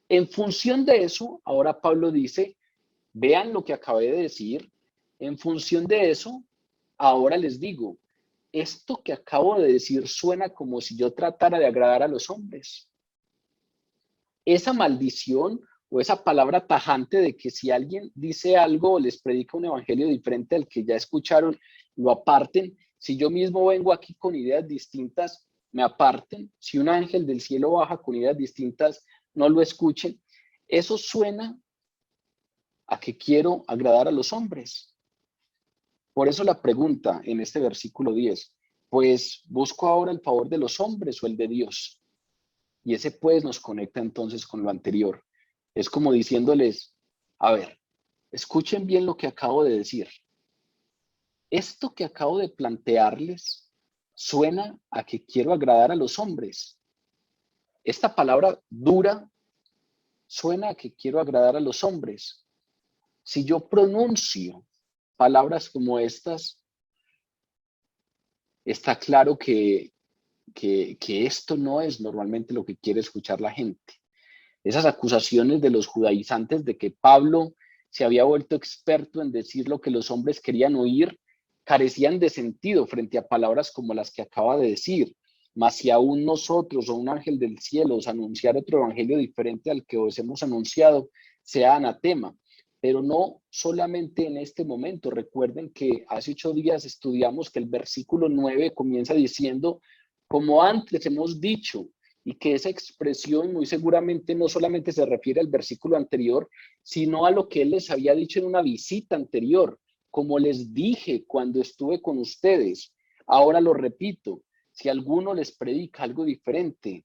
A: En función de eso, ahora Pablo dice, vean lo que acabé de decir, en función de eso, ahora les digo, esto que acabo de decir suena como si yo tratara de agradar a los hombres. Esa maldición o esa palabra tajante de que si alguien dice algo o les predica un evangelio diferente al que ya escucharon, lo aparten. Si yo mismo vengo aquí con ideas distintas, me aparten. Si un ángel del cielo baja con ideas distintas, no lo escuchen. Eso suena a que quiero agradar a los hombres. Por eso la pregunta en este versículo 10, pues busco ahora el favor de los hombres o el de Dios. Y ese pues nos conecta entonces con lo anterior. Es como diciéndoles, a ver, escuchen bien lo que acabo de decir. Esto que acabo de plantearles suena a que quiero agradar a los hombres. Esta palabra dura suena a que quiero agradar a los hombres. Si yo pronuncio palabras como estas, está claro que esto no es normalmente lo que quiere escuchar la gente. Esas acusaciones de los judaizantes de que Pablo se había vuelto experto en decir lo que los hombres querían oír, carecían de sentido frente a palabras como las que acaba de decir. Mas si aún nosotros o un ángel del cielo os anunciar otro evangelio diferente al que os hemos anunciado, sea anatema. Pero no solamente en este momento. Recuerden que hace 8 días estudiamos que el versículo 9 comienza diciendo, como antes hemos dicho, y que esa expresión muy seguramente no solamente se refiere al versículo anterior, sino a lo que él les había dicho en una visita anterior, como les dije cuando estuve con ustedes. Ahora lo repito, si alguno les predica algo diferente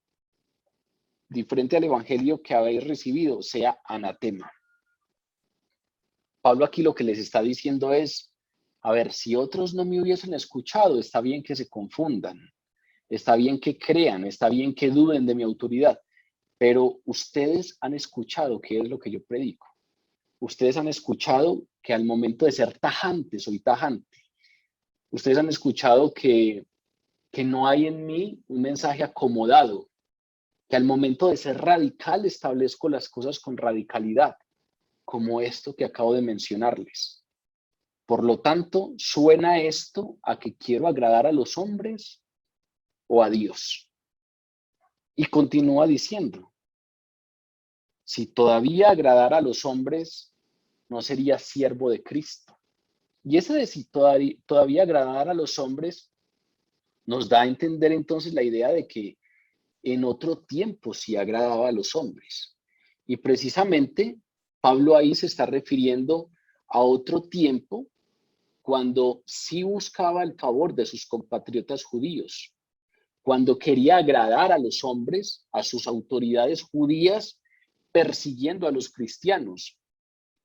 A: al evangelio que habéis recibido, sea anatema. Pablo aquí lo que les está diciendo es, a ver, si otros no me hubiesen escuchado, está bien que se confundan. Está bien que crean, está bien que duden de mi autoridad, pero ustedes han escuchado qué es lo que yo predico. Ustedes han escuchado que al momento de ser tajante, soy tajante. Ustedes han escuchado que no hay en mí un mensaje acomodado, que al momento de ser radical establezco las cosas con radicalidad, como esto que acabo de mencionarles. Por lo tanto, suena esto a que quiero agradar a los hombres o a Dios. Y continúa diciendo, si todavía agradara a los hombres, no sería siervo de Cristo. Y ese de si todavía agradar a los hombres nos da a entender entonces la idea de que en otro tiempo sí agradaba a los hombres. Y precisamente Pablo ahí se está refiriendo a otro tiempo cuando sí buscaba el favor de sus compatriotas judíos, cuando quería agradar a los hombres, a sus autoridades judías, persiguiendo a los cristianos.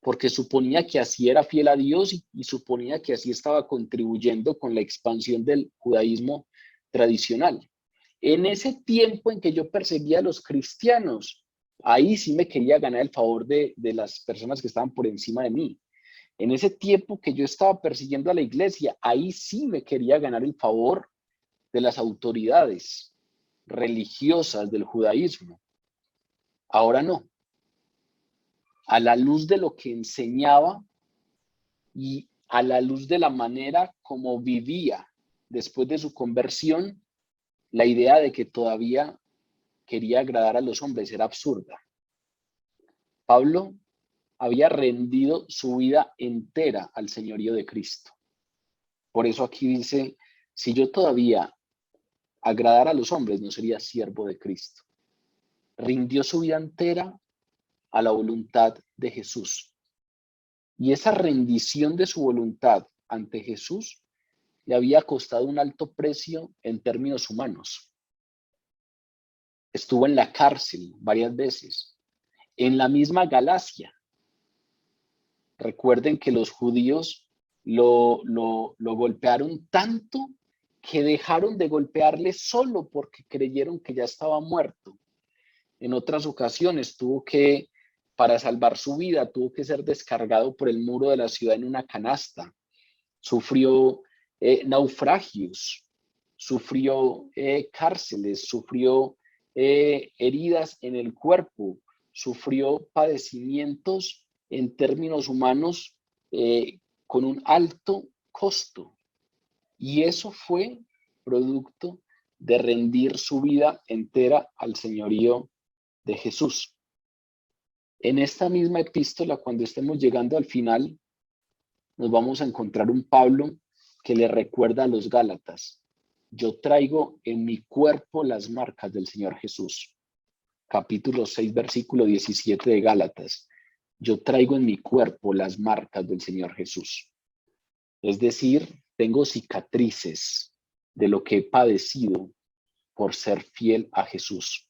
A: porque suponía que así era fiel a Dios y suponía que así estaba contribuyendo con la expansión del judaísmo tradicional. En ese tiempo en que yo perseguía a los cristianos, ahí sí me quería ganar el favor de las personas que estaban por encima de mí. En ese tiempo que yo estaba persiguiendo a la iglesia, ahí sí me quería ganar el favor de las autoridades religiosas del judaísmo. Ahora no. A la luz de lo que enseñaba y a la luz de la manera como vivía después de su conversión, la idea de que todavía quería agradar a los hombres era absurda. Pablo había rendido su vida entera al señorío de Cristo. Por eso aquí dice, si yo todavía agradara a los hombres, no sería siervo de Cristo. Rindió su vida entera a la voluntad de Jesús. Y esa rendición de su voluntad ante Jesús le había costado un alto precio en términos humanos. Estuvo en la cárcel varias veces, en la misma Galacia. Recuerden que los judíos lo golpearon tanto que dejaron de golpearle solo porque creyeron que ya estaba muerto. En otras ocasiones para salvar su vida, tuvo que ser descargado por el muro de la ciudad en una canasta. Sufrió naufragios, sufrió cárceles, sufrió heridas en el cuerpo, sufrió padecimientos en términos humanos con un alto costo. Y eso fue producto de rendir su vida entera al señorío de Jesús. En esta misma epístola, cuando estemos llegando al final, nos vamos a encontrar un Pablo que le recuerda a los Gálatas: yo traigo en mi cuerpo las marcas del Señor Jesús. Capítulo 6, versículo 17 de Gálatas. Yo traigo en mi cuerpo las marcas del Señor Jesús. Es decir, tengo cicatrices de lo que he padecido por ser fiel a Jesús.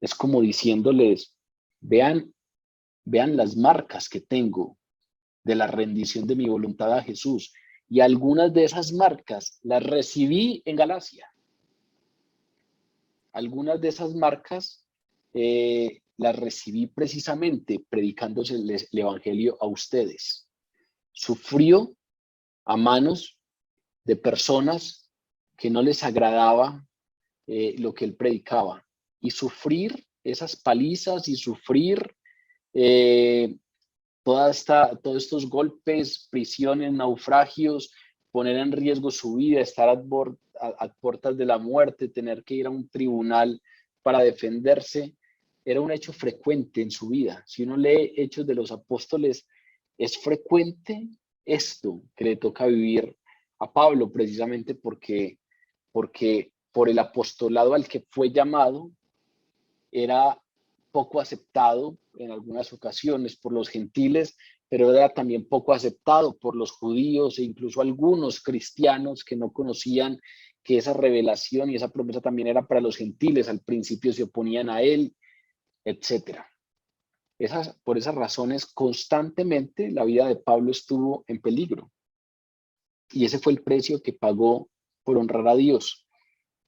A: Es como diciéndoles, vean las marcas que tengo de la rendición de mi voluntad a Jesús. Y algunas de esas marcas las recibí en Galacia. Algunas de esas marcas las recibí precisamente predicándose el evangelio a ustedes. Sufrió a manos de personas que no les agradaba lo que él predicaba. Y sufrir esas palizas y sufrir todos estos golpes, prisiones, naufragios, poner en riesgo su vida, estar a puertas de la muerte, tener que ir a un tribunal para defenderse, era un hecho frecuente en su vida. Si uno lee Hechos de los Apóstoles, es frecuente esto que le toca vivir a Pablo, precisamente porque por el apostolado al que fue llamado, era poco aceptado en algunas ocasiones por los gentiles, pero era también poco aceptado por los judíos e incluso algunos cristianos que no conocían que esa revelación y esa promesa también era para los gentiles. Al principio se oponían a él, etc. Por esas razones, constantemente la vida de Pablo estuvo en peligro. Y ese fue el precio que pagó por honrar a Dios.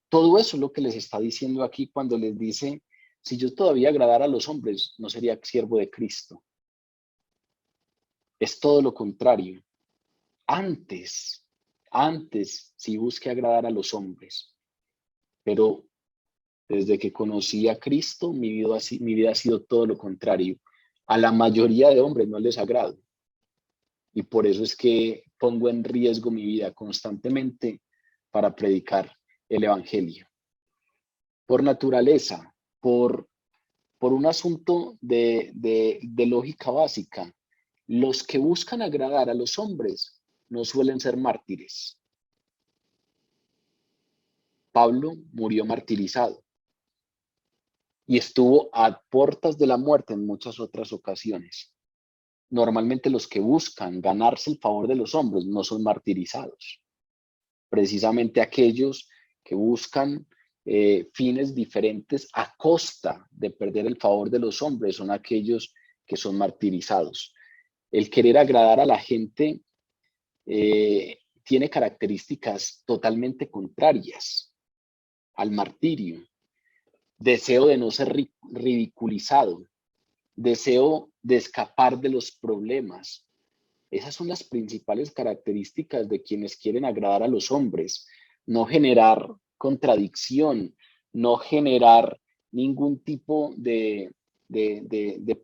A: Todo eso es lo que les está diciendo aquí cuando les dice: si yo todavía agradara a los hombres, no sería siervo de Cristo. Es todo lo contrario. Antes, sí busqué agradar a los hombres, pero desde que conocí a Cristo, mi vida ha sido todo lo contrario. A la mayoría de hombres no les agrado. Y por eso es que pongo en riesgo mi vida constantemente para predicar el evangelio. Por naturaleza, por un asunto de lógica básica, los que buscan agradar a los hombres no suelen ser mártires. Pablo murió martirizado y estuvo a puertas de la muerte en muchas otras ocasiones. Normalmente los que buscan ganarse el favor de los hombres no son martirizados. Precisamente aquellos que buscan fines diferentes a costa de perder el favor de los hombres son aquellos que son martirizados. El querer agradar a la gente tiene características totalmente contrarias al martirio. Deseo de no ser ridiculizado, deseo de escapar de los problemas. Esas son las principales características de quienes quieren agradar a los hombres. No generar contradicción, no generar ningún tipo de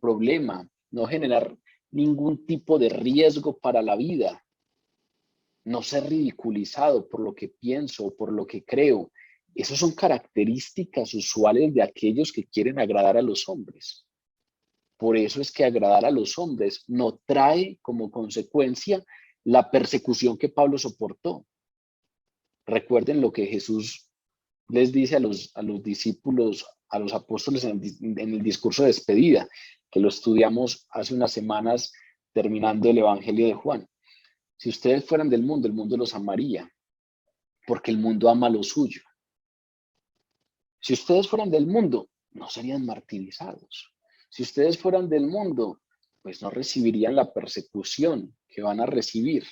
A: problema, no generar ningún tipo de riesgo para la vida, no ser ridiculizado por lo que pienso o por lo que creo. Esas son características usuales de aquellos que quieren agradar a los hombres. Por eso es que agradar a los hombres no trae como consecuencia la persecución que Pablo soportó. Recuerden lo que Jesús les dice a los discípulos, a los apóstoles en el discurso de despedida, que lo estudiamos hace unas semanas terminando el Evangelio de Juan. Si ustedes fueran del mundo, el mundo los amaría, porque el mundo ama lo suyo. Si ustedes fueran del mundo, no serían martirizados. Si ustedes fueran del mundo, pues no recibirían la persecución que van a recibir.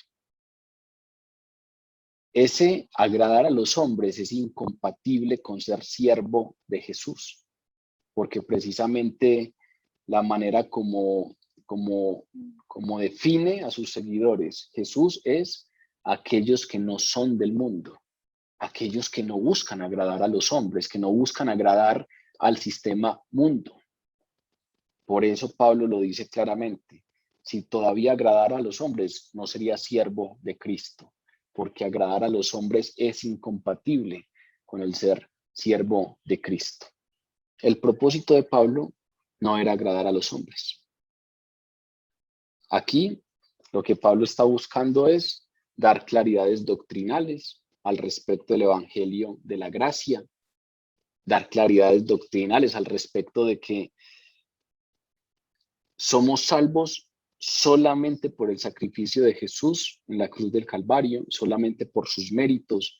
A: Ese agradar a los hombres es incompatible con ser siervo de Jesús, porque precisamente la manera como define a sus seguidores Jesús es aquellos que no son del mundo, aquellos que no buscan agradar a los hombres, que no buscan agradar al sistema mundo. Por eso Pablo lo dice claramente: si todavía agradara a los hombres, no sería siervo de Cristo, porque agradar a los hombres es incompatible con el ser siervo de Cristo. El propósito de Pablo no era agradar a los hombres. Aquí lo que Pablo está buscando es dar claridades doctrinales al respecto del Evangelio de la gracia, dar claridades doctrinales al respecto de que somos salvos solamente por el sacrificio de Jesús en la cruz del Calvario, solamente por sus méritos,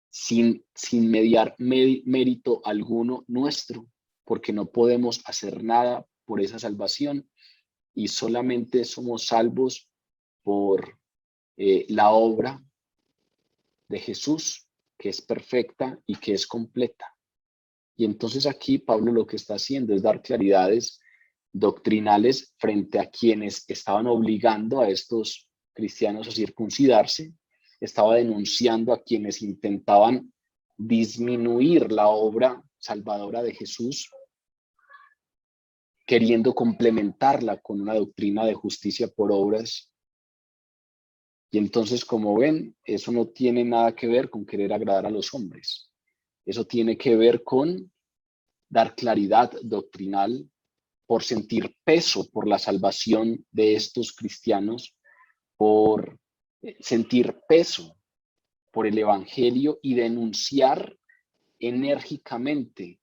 A: sin mediar mérito alguno nuestro, porque no podemos hacer nada por esa salvación y solamente somos salvos por la obra de Jesús, que es perfecta y que es completa. Y entonces aquí Pablo lo que está haciendo es dar claridades doctrinales frente a quienes estaban obligando a estos cristianos a circuncidarse, estaba denunciando a quienes intentaban disminuir la obra salvadora de Jesús, queriendo complementarla con una doctrina de justicia por obras. Y entonces, como ven, eso no tiene nada que ver con querer agradar a los hombres. Eso tiene que ver con dar claridad doctrinal, por sentir peso por la salvación de estos cristianos, por sentir peso por el Evangelio y denunciar enérgicamente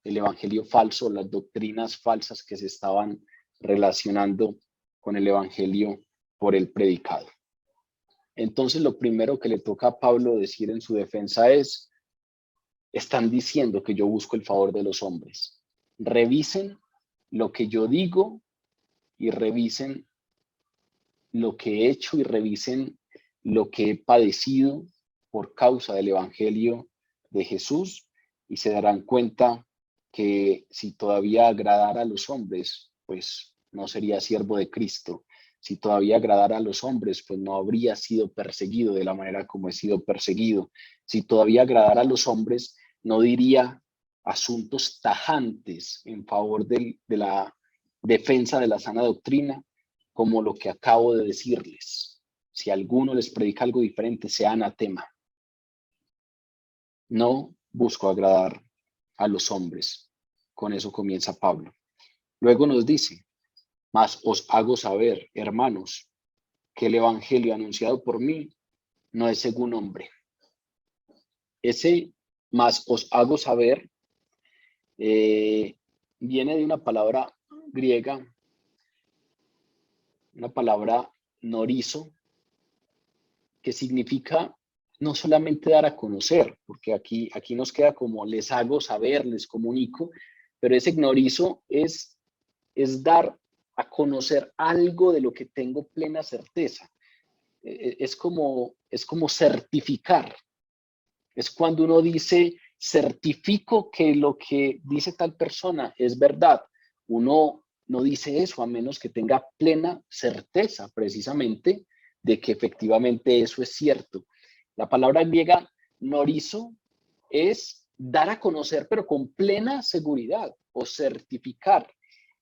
A: el Evangelio falso, las doctrinas falsas que se estaban relacionando con el Evangelio por el predicado. Entonces, lo primero que le toca a Pablo decir en su defensa es: están diciendo que yo busco el favor de los hombres. Revisen lo que yo digo y revisen lo que he hecho y revisen lo que he padecido por causa del Evangelio de Jesús y se darán cuenta que si todavía agradara a los hombres, pues no sería siervo de Cristo. Si todavía agradara a los hombres, pues no habría sido perseguido de la manera como he sido perseguido. Si todavía agradara a los hombres, no diría asuntos tajantes en favor de la defensa de la sana doctrina, como lo que acabo de decirles. Si alguno les predica algo diferente, sea anatema. No busco agradar a los hombres. Con eso comienza Pablo. Luego nos dice: mas os hago saber, hermanos, que el evangelio anunciado por mí no es según hombre. Ese mas os hago saber viene de una palabra griega, una palabra norizo, que significa no solamente dar a conocer, porque aquí nos queda como les hago saber, les comunico, pero ese norizo es dar a conocer algo de lo que tengo plena certeza. Es como certificar. Es cuando uno dice, certifico que lo que dice tal persona es verdad. Uno no dice eso a menos que tenga plena certeza, precisamente, de que efectivamente eso es cierto. La palabra griega norizo es dar a conocer, pero con plena seguridad, o certificar.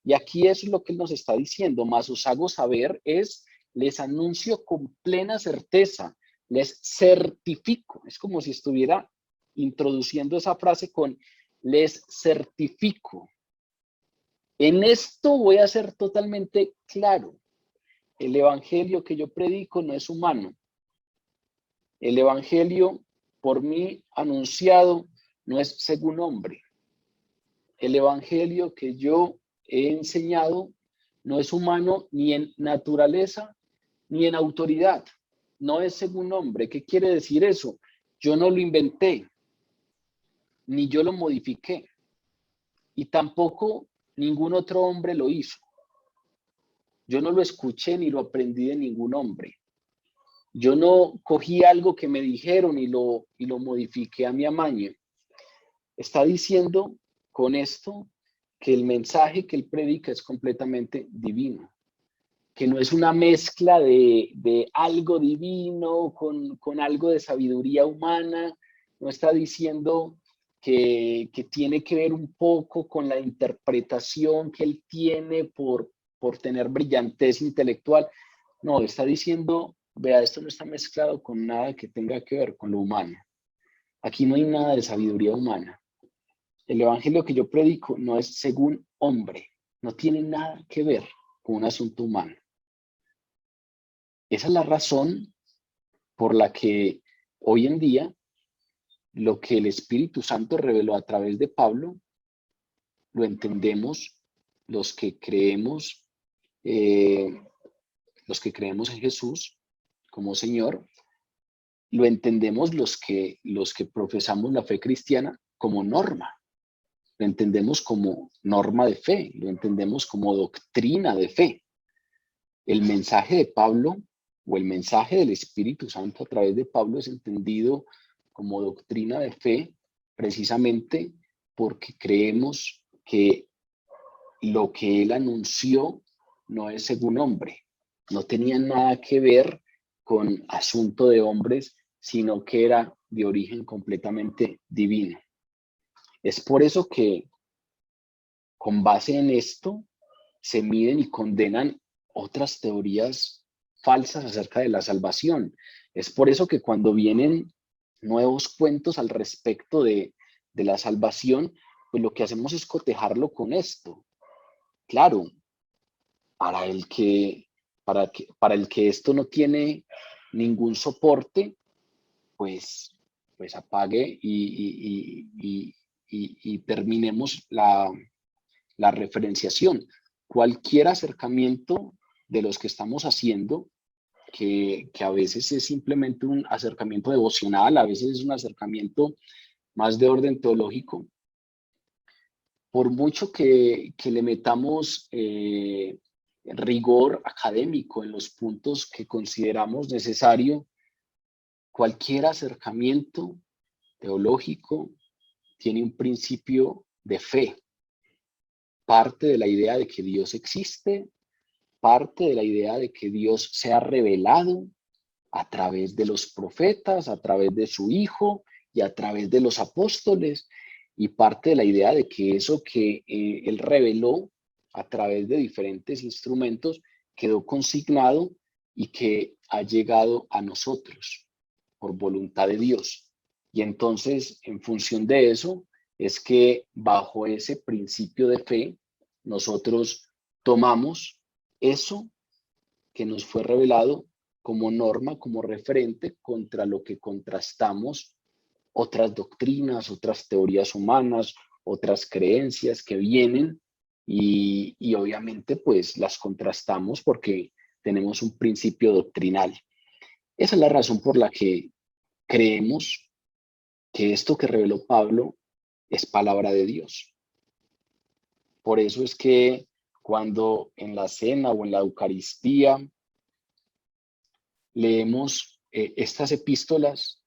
A: Y aquí es lo que él nos está diciendo, más os hago saber es, les anuncio con plena certeza, les certifico. Es como si estuviera introduciendo esa frase con les certifico. En esto voy a ser totalmente claro. El evangelio que yo predico no es humano. El evangelio por mí anunciado no es según hombre. El evangelio que yo he enseñado no es humano ni en naturaleza ni en autoridad. No es según hombre. ¿Qué quiere decir eso? Yo no lo inventé, ni yo lo modifiqué, y tampoco ningún otro hombre lo hizo. Yo no lo escuché ni lo aprendí de ningún hombre. Yo no cogí algo que me dijeron y lo modifiqué a mi amaño. Está diciendo con esto que el mensaje que él predica es completamente divino, que no es una mezcla de algo divino con algo de sabiduría humana. No está diciendo que tiene que ver un poco con la interpretación que él tiene por tener brillantez intelectual. No, está diciendo, vea, esto no está mezclado con nada que tenga que ver con lo humano. Aquí no hay nada de sabiduría humana. El evangelio que yo predico no es según hombre, no tiene nada que ver con un asunto humano. Esa es la razón por la que hoy en día lo que el Espíritu Santo reveló a través de Pablo, lo entendemos los que creemos, en Jesús como Señor, lo entendemos los que profesamos la fe cristiana como norma, lo entendemos como norma de fe, lo entendemos como doctrina de fe. El mensaje de Pablo o el mensaje del Espíritu Santo a través de Pablo es entendido como doctrina de fe precisamente porque creemos que lo que él anunció no es según hombre, no tenía nada que ver con asunto de hombres, sino que era de origen completamente divino. Es por eso que con base en esto se miden y condenan otras teorías falsas acerca de la salvación. Es por eso que cuando vienen nuevos cuentos al respecto de la salvación, pues lo que hacemos es cotejarlo con esto. Claro, para el que esto no tiene ningún soporte, pues apague y terminemos la referenciación. Cualquier acercamiento de los que estamos haciendo, que a veces es simplemente un acercamiento devocional, a veces es un acercamiento más de orden teológico, por mucho que le metamos rigor académico en los puntos que consideramos necesario, cualquier acercamiento teológico tiene un principio de fe. Parte de la idea de que Dios existe, parte de la idea de que Dios se ha revelado a través de los profetas, a través de su Hijo y a través de los apóstoles, y parte de la idea de que eso que él reveló a través de diferentes instrumentos quedó consignado y que ha llegado a nosotros por voluntad de Dios. Y entonces, en función de eso, es que bajo ese principio de fe, nosotros tomamos eso que nos fue revelado como norma, como referente contra lo que contrastamos otras doctrinas, otras teorías humanas, otras creencias que vienen y obviamente pues las contrastamos porque tenemos un principio doctrinal. Esa es la razón por la que creemos que esto que reveló Pablo es palabra de Dios. Por eso es que cuando en la cena o en la Eucaristía leemos estas epístolas,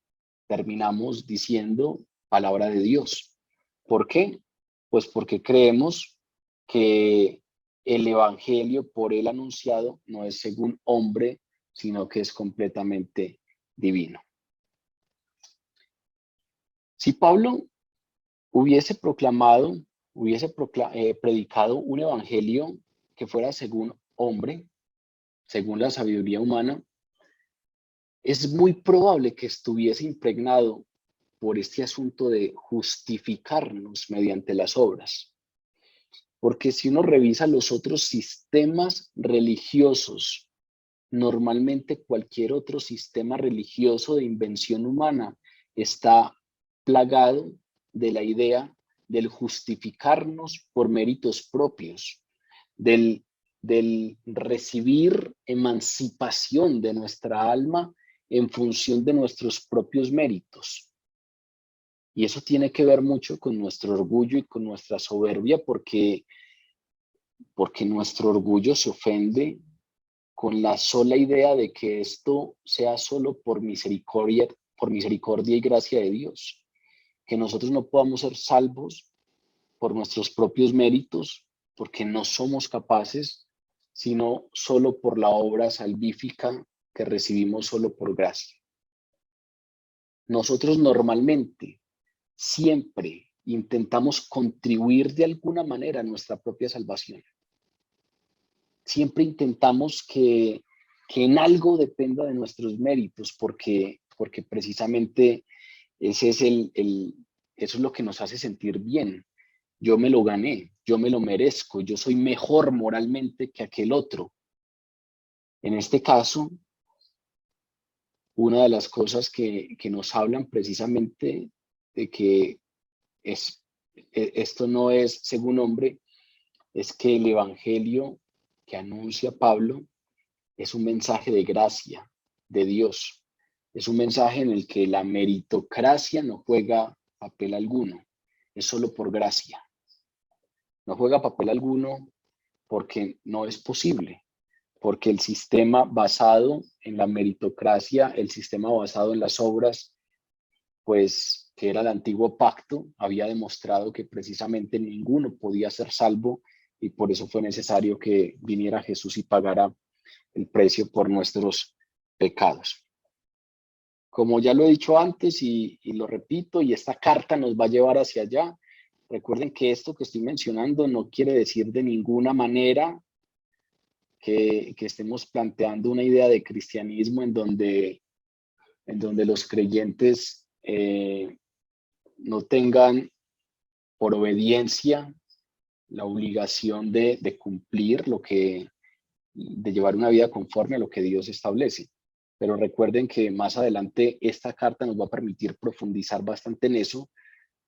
A: terminamos diciendo palabra de Dios. ¿Por qué? Pues porque creemos que el evangelio por él anunciado no es según hombre, sino que es completamente divino. Si Pablo hubiese predicado un evangelio que fuera según hombre, según la sabiduría humana, es muy probable que estuviese impregnado por este asunto de justificarnos mediante las obras. Porque si uno revisa los otros sistemas religiosos, normalmente cualquier otro sistema religioso de invención humana está plagado de la idea del justificarnos por méritos propios, del recibir emancipación de nuestra alma en función de nuestros propios méritos. Y eso tiene que ver mucho con nuestro orgullo y con nuestra soberbia, porque nuestro orgullo se ofende con la sola idea de que esto sea solo por misericordia y gracia de Dios. Que nosotros no podamos ser salvos por nuestros propios méritos, porque no somos capaces, sino solo por la obra salvífica que recibimos solo por gracia. Nosotros normalmente siempre intentamos contribuir de alguna manera a nuestra propia salvación. Siempre intentamos que en algo dependa de nuestros méritos, porque precisamente ese es eso es lo que nos hace sentir bien. Yo me lo gané, yo me lo merezco, yo soy mejor moralmente que aquel otro. En este caso, una de las cosas que nos hablan precisamente de que esto no es según hombre, es que el evangelio que anuncia Pablo es un mensaje de gracia de Dios. Es un mensaje en el que la meritocracia no juega papel alguno, es solo por gracia. No juega papel alguno porque no es posible, porque el sistema basado en la meritocracia, el sistema basado en las obras, pues que era el antiguo pacto, había demostrado que precisamente ninguno podía ser salvo y por eso fue necesario que viniera Jesús y pagara el precio por nuestros pecados. Como ya lo he dicho antes y lo repito, y esta carta nos va a llevar hacia allá, recuerden que esto que estoy mencionando no quiere decir de ninguna manera que estemos planteando una idea de cristianismo en donde los creyentes no tengan por obediencia la obligación de cumplir de llevar una vida conforme a lo que Dios establece. Pero recuerden que más adelante esta carta nos va a permitir profundizar bastante en eso.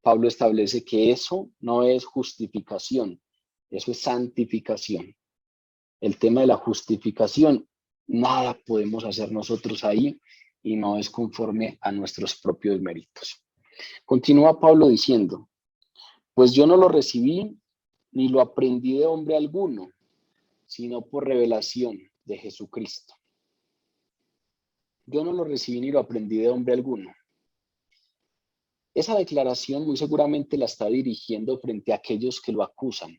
A: Pablo establece que eso no es justificación, eso es santificación. El tema de la justificación, nada podemos hacer nosotros ahí y no es conforme a nuestros propios méritos. Continúa Pablo diciendo, pues yo no lo recibí ni lo aprendí de hombre alguno, sino por revelación de Jesucristo. Yo no lo recibí ni lo aprendí de hombre alguno. Esa declaración muy seguramente la está dirigiendo frente a aquellos que lo acusan,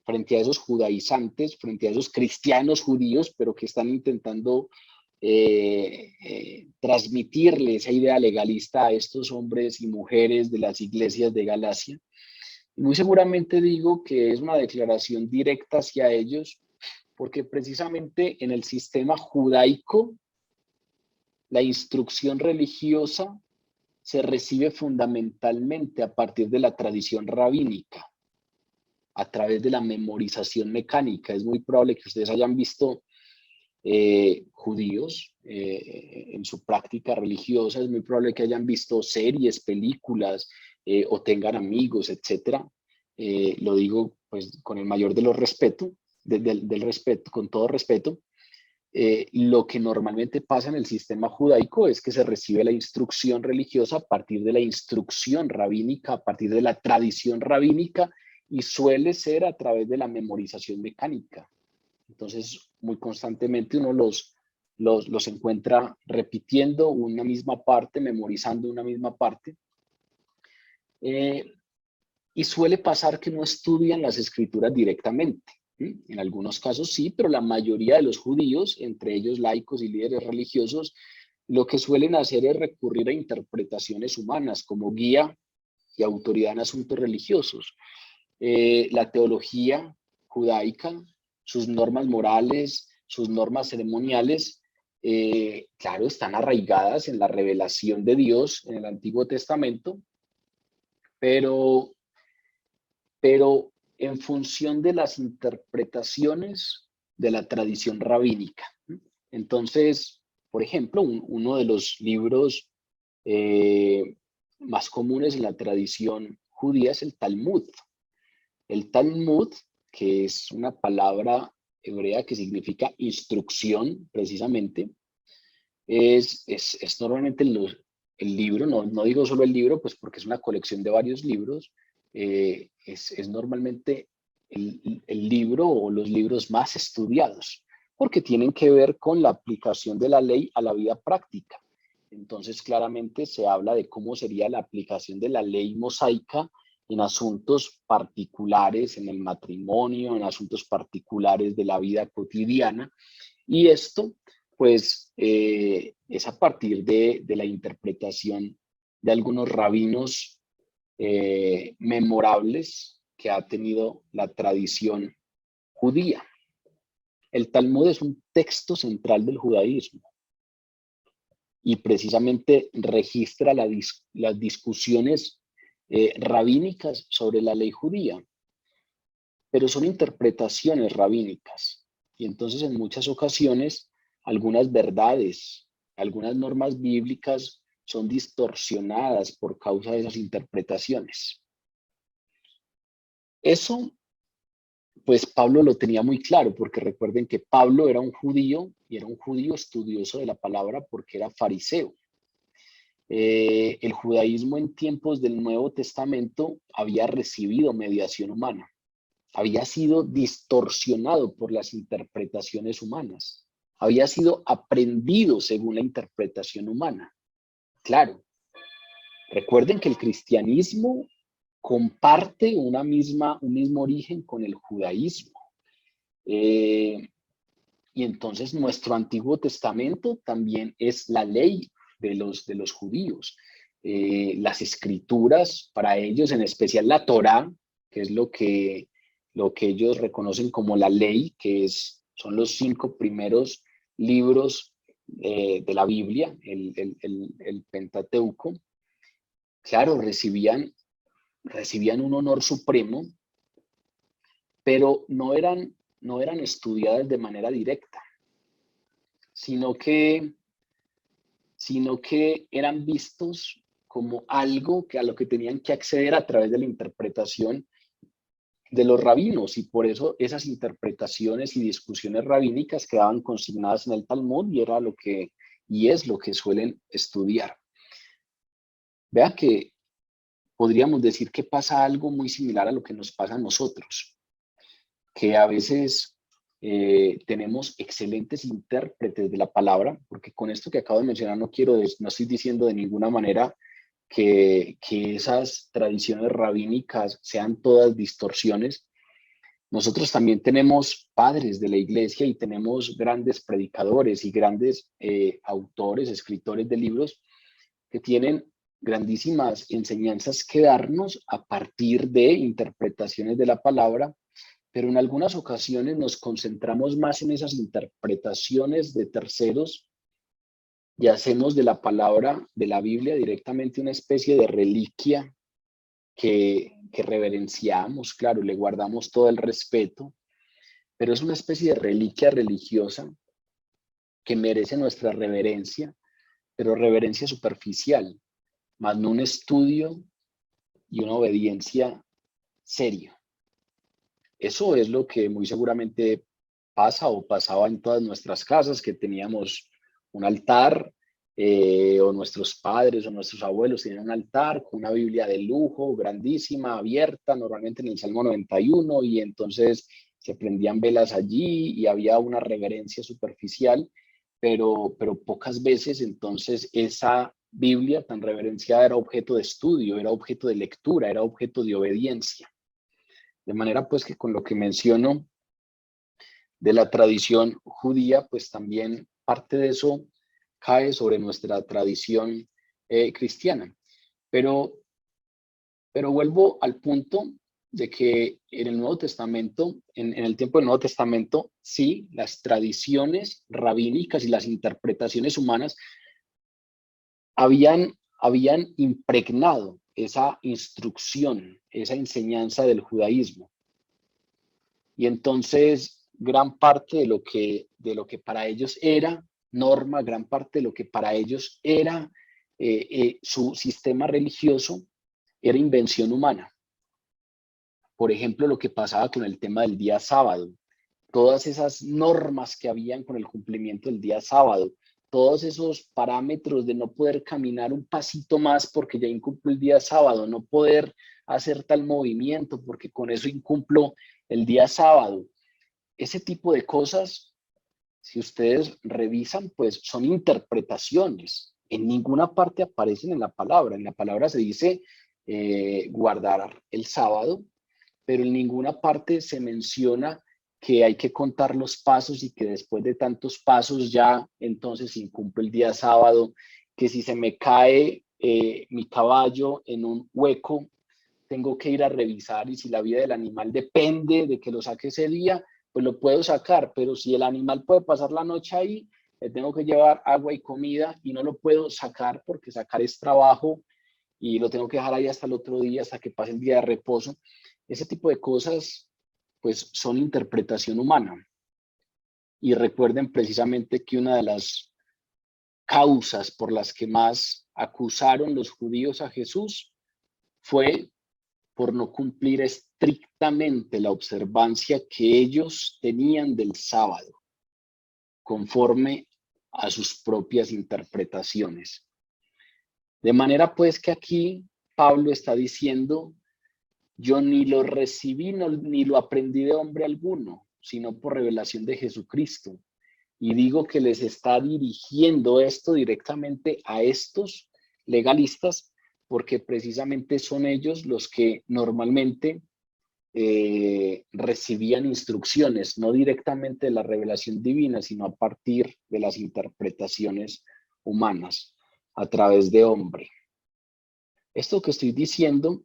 A: frente a esos judaizantes, frente a esos cristianos judíos, pero que están intentando transmitirle esa idea legalista a estos hombres y mujeres de las iglesias de Galacia. Y muy seguramente digo que es una declaración directa hacia ellos, porque precisamente en el sistema judaico, la instrucción religiosa se recibe fundamentalmente a partir de la tradición rabínica, a través de la memorización mecánica. Es muy probable que ustedes hayan visto judíos en su práctica religiosa, es muy probable que hayan visto series, películas o tengan amigos, etcétera. Lo digo pues con el mayor de los respeto, del respeto, con todo respeto. Lo que normalmente pasa en el sistema judaico es que se recibe la instrucción religiosa a partir de la instrucción rabínica, a partir de la tradición rabínica, y suele ser a través de la memorización mecánica. Entonces, muy constantemente uno los encuentra repitiendo una misma parte, memorizando una misma parte. Y suele pasar que no estudian las escrituras directamente. En algunos casos sí, pero la mayoría de los judíos, entre ellos laicos y líderes religiosos, lo que suelen hacer es recurrir a interpretaciones humanas como guía y autoridad en asuntos religiosos. La teología judaica, sus normas morales, sus normas ceremoniales, claro, están arraigadas en la revelación de Dios en el Antiguo Testamento, pero en función de las interpretaciones de la tradición rabínica. Entonces, por ejemplo, uno de los libros más comunes en la tradición judía es el Talmud. El Talmud, que es una palabra hebrea que significa instrucción, precisamente, es normalmente el libro, no digo solo el libro, pues porque es una colección de varios libros, es normalmente el libro o los libros más estudiados, porque tienen que ver con la aplicación de la ley a la vida práctica. Entonces, claramente se habla de cómo sería la aplicación de la ley mosaica en asuntos particulares, en el matrimonio, en asuntos particulares de la vida cotidiana. Y esto, pues, es a partir de la interpretación de algunos rabinos memorables que ha tenido la tradición judía. El Talmud es un texto central del judaísmo y precisamente registra las discusiones rabínicas sobre la ley judía, pero son interpretaciones rabínicas. Y entonces en muchas ocasiones algunas verdades, algunas normas bíblicas son distorsionadas por causa de esas interpretaciones. Eso, pues Pablo lo tenía muy claro, porque recuerden que Pablo era un judío y era un judío estudioso de la palabra porque era fariseo. El judaísmo en tiempos del Nuevo Testamento había recibido mediación humana, había sido distorsionado por las interpretaciones humanas, había sido aprendido según la interpretación humana. Claro, recuerden que el cristianismo comparte un mismo origen con el judaísmo. Y entonces nuestro Antiguo Testamento también es la ley de los judíos. Las escrituras para ellos, en especial la Torá, que es lo que ellos reconocen como la ley, son los 5 primeros libros de la Biblia, el Pentateuco. Claro, recibían un honor supremo, pero no eran estudiadas de manera directa, sino que eran vistos como algo a lo que tenían que acceder a través de la interpretación de los rabinos, y por eso esas interpretaciones y discusiones rabínicas quedaban consignadas en el Talmud y es lo que suelen estudiar. Vea que podríamos decir que pasa algo muy similar a lo que nos pasa a nosotros, que a veces tenemos excelentes intérpretes de la palabra, porque con esto que acabo de mencionar no estoy diciendo de ninguna manera que esas tradiciones rabínicas sean todas distorsiones. Nosotros también tenemos padres de la iglesia y tenemos grandes predicadores y grandes autores, escritores de libros que tienen grandísimas enseñanzas que darnos a partir de interpretaciones de la palabra, pero en algunas ocasiones nos concentramos más en esas interpretaciones de terceros y hacemos de la palabra de la Biblia directamente una especie de reliquia que reverenciamos, claro, le guardamos todo el respeto, pero es una especie de reliquia religiosa que merece nuestra reverencia, pero reverencia superficial, más no un estudio y una obediencia seria. Eso es lo que muy seguramente pasa o pasaba en todas nuestras casas, que teníamos un altar o nuestros padres o nuestros abuelos tenían un altar con una Biblia de lujo, grandísima, abierta, normalmente en el Salmo 91, y entonces se prendían velas allí y había una reverencia superficial, pero pocas veces entonces esa Biblia tan reverenciada era objeto de estudio, era objeto de lectura, era objeto de obediencia. De manera pues que con lo que menciono de la tradición judía, pues también parte de eso cae sobre nuestra tradición cristiana. Pero vuelvo al punto de que en el Nuevo Testamento, en el tiempo del Nuevo Testamento, sí, las tradiciones rabínicas y las interpretaciones humanas habían impregnado esa instrucción, esa enseñanza del judaísmo. Y entonces, gran parte de lo que para ellos era norma, gran parte de lo que para ellos era su sistema religioso, era invención humana. Por ejemplo, lo que pasaba con el tema del día sábado, todas esas normas que habían con el cumplimiento del día sábado, todos esos parámetros de no poder caminar un pasito más porque ya incumplo el día sábado, no poder hacer tal movimiento porque con eso incumplo el día sábado. Ese tipo de cosas, si ustedes revisan, pues son interpretaciones. En ninguna parte aparecen en la palabra. En la palabra se dice guardar el sábado, pero en ninguna parte se menciona que hay que contar los pasos y que después de tantos pasos ya entonces incumple el día sábado, que si se me cae mi caballo en un hueco, tengo que ir a revisar y si la vida del animal depende de que lo saque ese día, pues lo puedo sacar, pero si el animal puede pasar la noche ahí, le tengo que llevar agua y comida y no lo puedo sacar porque sacar es trabajo y lo tengo que dejar ahí hasta el otro día, hasta que pase el día de reposo. Ese tipo de cosas, pues son interpretación humana. Y recuerden precisamente que una de las causas por las que más acusaron los judíos a Jesús fue por no cumplir estrictamente la observancia que ellos tenían del sábado, conforme a sus propias interpretaciones. De manera pues que aquí Pablo está diciendo, yo ni lo recibí ni lo aprendí de hombre alguno, sino por revelación de Jesucristo. Y digo que les está dirigiendo esto directamente a estos legalistas, porque precisamente son ellos los que normalmente recibían instrucciones, no directamente de la revelación divina, sino a partir de las interpretaciones humanas, a través de hombre. Esto que estoy diciendo,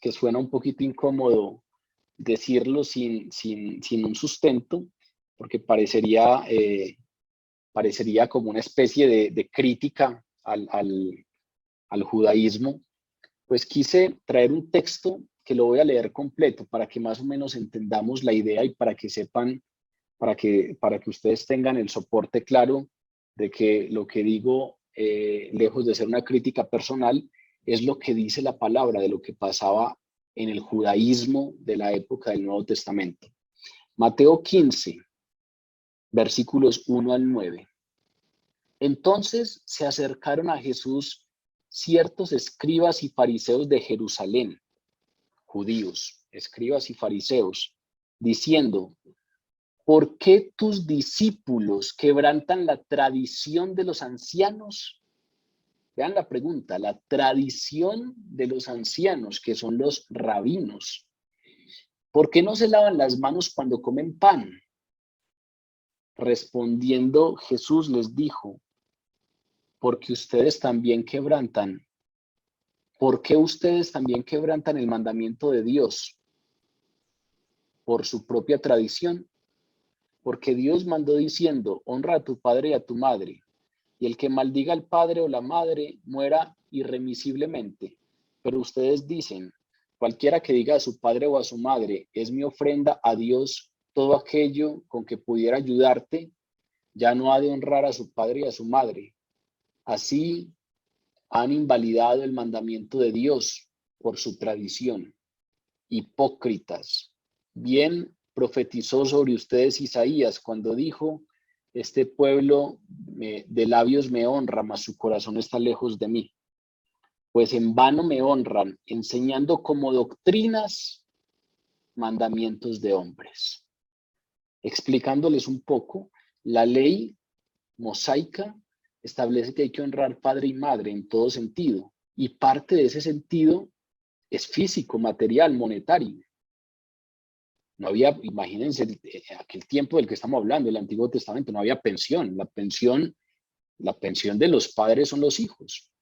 A: que suena un poquito incómodo decirlo sin un sustento, porque parecería como una especie de crítica al judaísmo, pues quise traer un texto que lo voy a leer completo para que más o menos entendamos la idea y para que sepan, para que ustedes tengan el soporte claro de que lo que digo, lejos de ser una crítica personal, es lo que dice la palabra de lo que pasaba en el judaísmo de la época del Nuevo Testamento. Mateo 15, versículos 1 al 9. Entonces se acercaron a Jesús ciertos escribas y fariseos de Jerusalén, judíos, escribas y fariseos, diciendo, ¿por qué tus discípulos quebrantan la tradición de los ancianos? Vean la pregunta, la tradición de los ancianos, que son los rabinos. ¿Por qué no se lavan las manos cuando comen pan? Respondiendo Jesús les dijo, porque ustedes también quebrantan. ¿Por qué ustedes también quebrantan el mandamiento de Dios? Por su propia tradición. Porque Dios mandó diciendo, honra a tu padre y a tu madre, y el que maldiga al padre o la madre muera irremisiblemente. Pero ustedes dicen, cualquiera que diga a su padre o a su madre, es mi ofrenda a Dios, todo aquello con que pudiera ayudarte, ya no ha de honrar a su padre y a su madre. Así han invalidado el mandamiento de Dios por su tradición. Hipócritas. Bien profetizó sobre ustedes Isaías cuando dijo, este pueblo de labios me honra, mas su corazón está lejos de mí. Pues en vano me honran, enseñando como doctrinas mandamientos de hombres. Explicándoles un poco, la ley mosaica establece que hay que honrar padre y madre en todo sentido, y parte de ese sentido es físico, material, monetario. No había, imagínense, aquel tiempo del que estamos hablando, el Antiguo Testamento, no había pensión. La pensión de los padres son los hijos.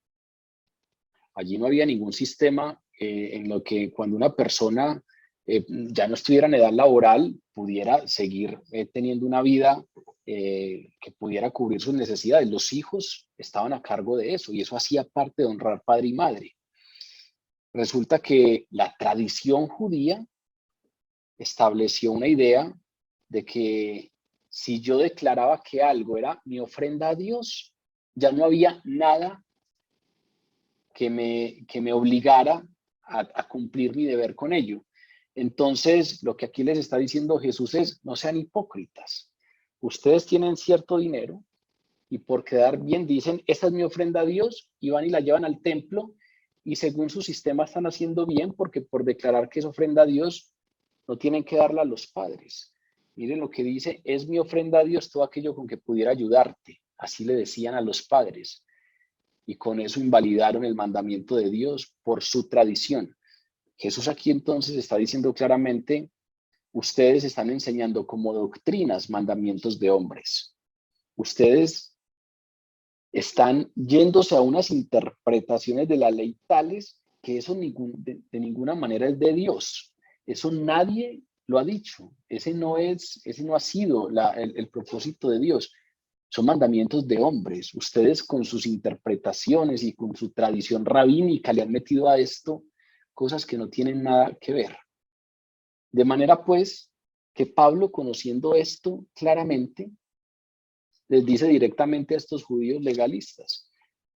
A: Allí no había ningún sistema en lo que cuando una persona ya no estuviera en edad laboral, pudiera seguir teniendo una vida que pudiera cubrir sus necesidades. Los hijos estaban a cargo de eso y eso hacía parte de honrar padre y madre. Resulta que la tradición judía estableció una idea de que si yo declaraba que algo era mi ofrenda a Dios, ya no había nada que me obligara a cumplir mi deber con ello. Entonces, lo que aquí les está diciendo Jesús es, no sean hipócritas. Ustedes tienen cierto dinero y por quedar bien dicen, esta es mi ofrenda a Dios, y van y la llevan al templo y según su sistema están haciendo bien porque por declarar que es ofrenda a Dios, no tienen que darla a los padres. Miren lo que dice, es mi ofrenda a Dios todo aquello con que pudiera ayudarte. Así le decían a los padres. Y con eso invalidaron el mandamiento de Dios por su tradición. Jesús aquí entonces está diciendo claramente, ustedes están enseñando como doctrinas mandamientos de hombres. Ustedes están yéndose a unas interpretaciones de la ley tales que eso de ninguna manera es de Dios. Eso nadie lo ha dicho. Ese no ha sido el propósito de Dios. Son mandamientos de hombres. Ustedes con sus interpretaciones y con su tradición rabínica le han metido a esto cosas que no tienen nada que ver. De manera pues que Pablo, conociendo esto claramente, les dice directamente a estos judíos legalistas,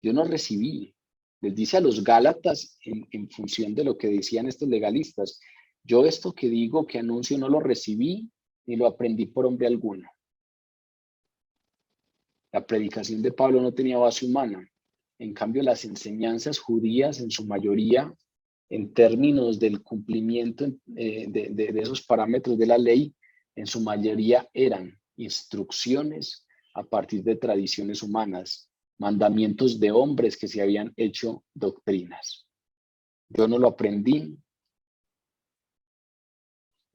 A: yo no recibí, les dice a los gálatas en función de lo que decían estos legalistas, yo esto que digo, que anuncio, no lo recibí ni lo aprendí por hombre alguno. La predicación de Pablo no tenía base humana. En cambio, las enseñanzas judías, en su mayoría, en términos del cumplimiento de esos parámetros de la ley, en su mayoría eran instrucciones a partir de tradiciones humanas, mandamientos de hombres que se habían hecho doctrinas. Yo no lo aprendí,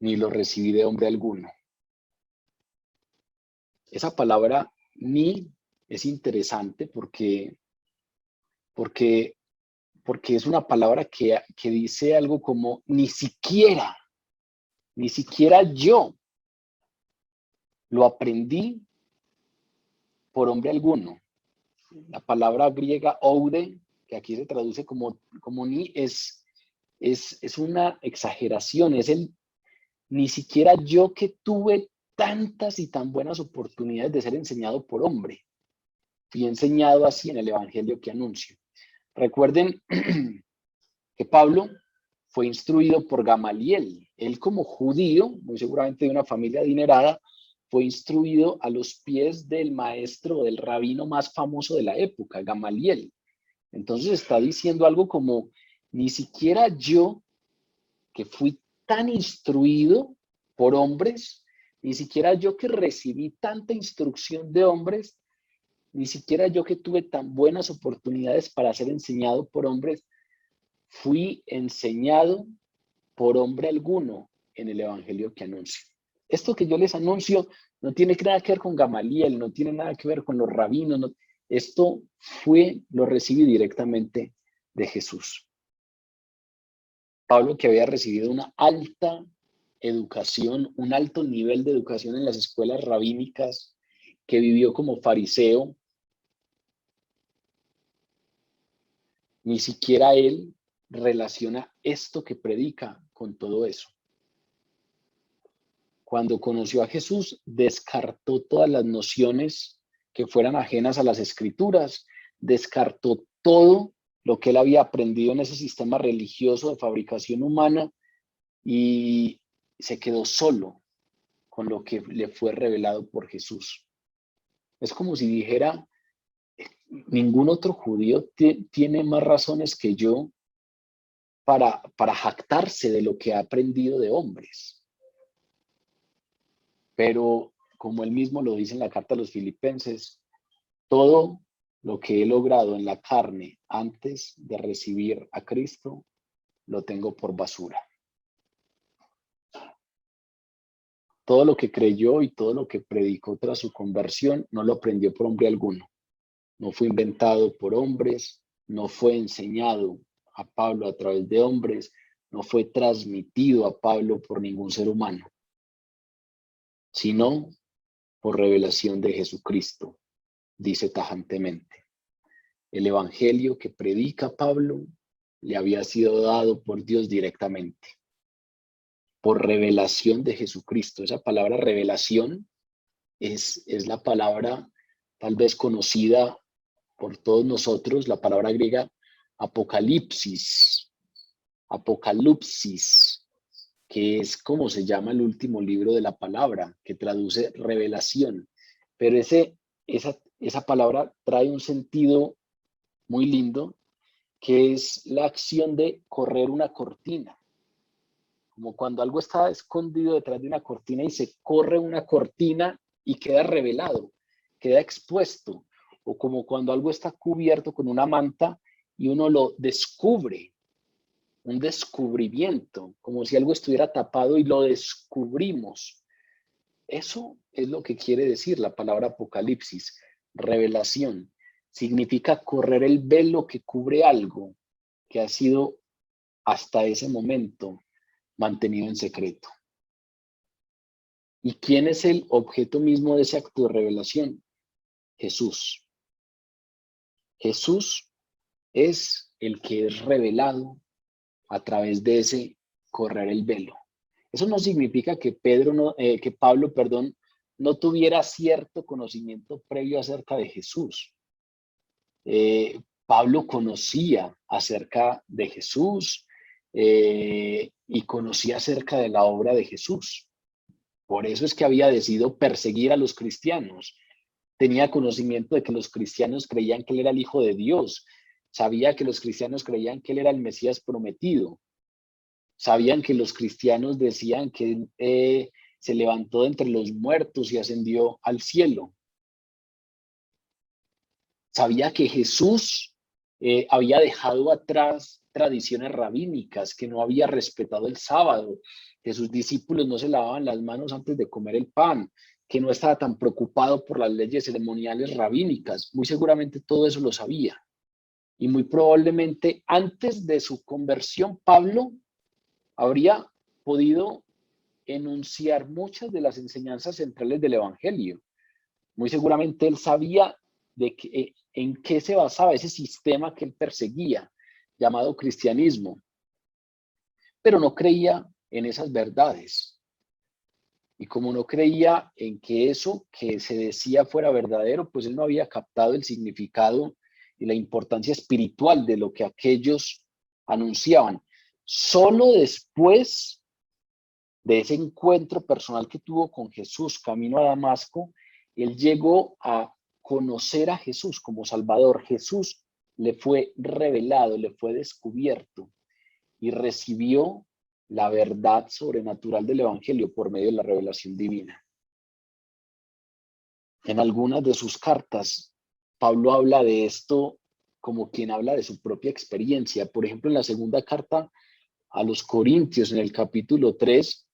A: ni lo recibí de hombre alguno. Esa palabra ni es interesante porque es una palabra que dice algo como ni siquiera yo lo aprendí por hombre alguno. La palabra griega oude, que aquí se traduce como ni, es una exageración, es ni siquiera yo que tuve tantas y tan buenas oportunidades de ser enseñado por hombre. Fui enseñado así en el evangelio que anuncio. Recuerden que Pablo fue instruido por Gamaliel. Él como judío, muy seguramente de una familia adinerada, fue instruido a los pies del maestro, del rabino más famoso de la época, Gamaliel. Entonces está diciendo algo como, ni siquiera yo, que fui tan instruido por hombres, ni siquiera yo que recibí tanta instrucción de hombres, ni siquiera yo que tuve tan buenas oportunidades para ser enseñado por hombres, fui enseñado por hombre alguno en el evangelio que anuncio. Esto que yo les anuncio no tiene nada que ver con Gamaliel, no tiene nada que ver con los rabinos, no, esto lo recibí directamente de Jesús. Pablo, que había recibido una alta educación, un alto nivel de educación en las escuelas rabínicas, que vivió como fariseo, ni siquiera él relaciona esto que predica con todo eso. Cuando conoció a Jesús, descartó todas las nociones que fueran ajenas a las escrituras, descartó todo lo que él había aprendido en ese sistema religioso de fabricación humana y se quedó solo con lo que le fue revelado por Jesús. Es como si dijera, ningún otro judío tiene más razones que yo para jactarse de lo que ha aprendido de hombres. Pero como él mismo lo dice en la carta a los Filipenses, todo lo que he logrado en la carne antes de recibir a Cristo, lo tengo por basura. Todo lo que creyó y todo lo que predicó tras su conversión no lo aprendió por hombre alguno. No fue inventado por hombres, no fue enseñado a Pablo a través de hombres, no fue transmitido a Pablo por ningún ser humano, sino por revelación de Jesucristo, dice tajantemente. El evangelio que predica Pablo le había sido dado por Dios directamente, por revelación de Jesucristo. Esa palabra revelación es la palabra tal vez conocida por todos nosotros, la palabra griega apocalipsis, apocalipsis, que es como se llama el último libro de la palabra, que traduce revelación. Pero esa palabra trae un sentido muy lindo, que es la acción de correr una cortina. Como cuando algo está escondido detrás de una cortina y se corre una cortina y queda revelado, queda expuesto. O como cuando algo está cubierto con una manta y uno lo descubre, un descubrimiento, como si algo estuviera tapado y lo descubrimos. Eso es lo que quiere decir la palabra apocalipsis, revelación. Significa correr el velo que cubre algo que ha sido hasta ese momento mantenido en secreto. ¿Y quién es el objeto mismo de ese acto de revelación? Jesús. Jesús es el que es revelado a través de ese correr el velo. Eso no significa que Pablo, no tuviera cierto conocimiento previo acerca de Jesús. Pablo conocía acerca de Jesús y conocía acerca de la obra de Jesús. Por eso es que había decidido perseguir a los cristianos. Tenía conocimiento de que los cristianos creían que él era el Hijo de Dios. Sabía que los cristianos creían que él era el Mesías prometido. Sabían que los cristianos decían que se levantó de entre los muertos y ascendió al cielo. Sabía que Jesús había dejado atrás tradiciones rabínicas, que no había respetado el sábado, que sus discípulos no se lavaban las manos antes de comer el pan, que no estaba tan preocupado por las leyes ceremoniales rabínicas. Muy seguramente todo eso lo sabía. Y muy probablemente antes de su conversión, Pablo habría podido enunciar muchas de las enseñanzas centrales del Evangelio. Muy seguramente él sabía en qué se basaba ese sistema que él perseguía, llamado cristianismo, pero no creía en esas verdades. Y como no creía en que eso que se decía fuera verdadero, pues él no había captado el significado y la importancia espiritual de lo que aquellos anunciaban. Solo después de ese encuentro personal que tuvo con Jesús camino a Damasco, él llegó a conocer a Jesús como Salvador. Jesús le fue revelado, le fue descubierto y recibió la verdad sobrenatural del Evangelio por medio de la revelación divina. En algunas de sus cartas, Pablo habla de esto como quien habla de su propia experiencia. Por ejemplo, en la segunda carta a los Corintios, en el capítulo 3,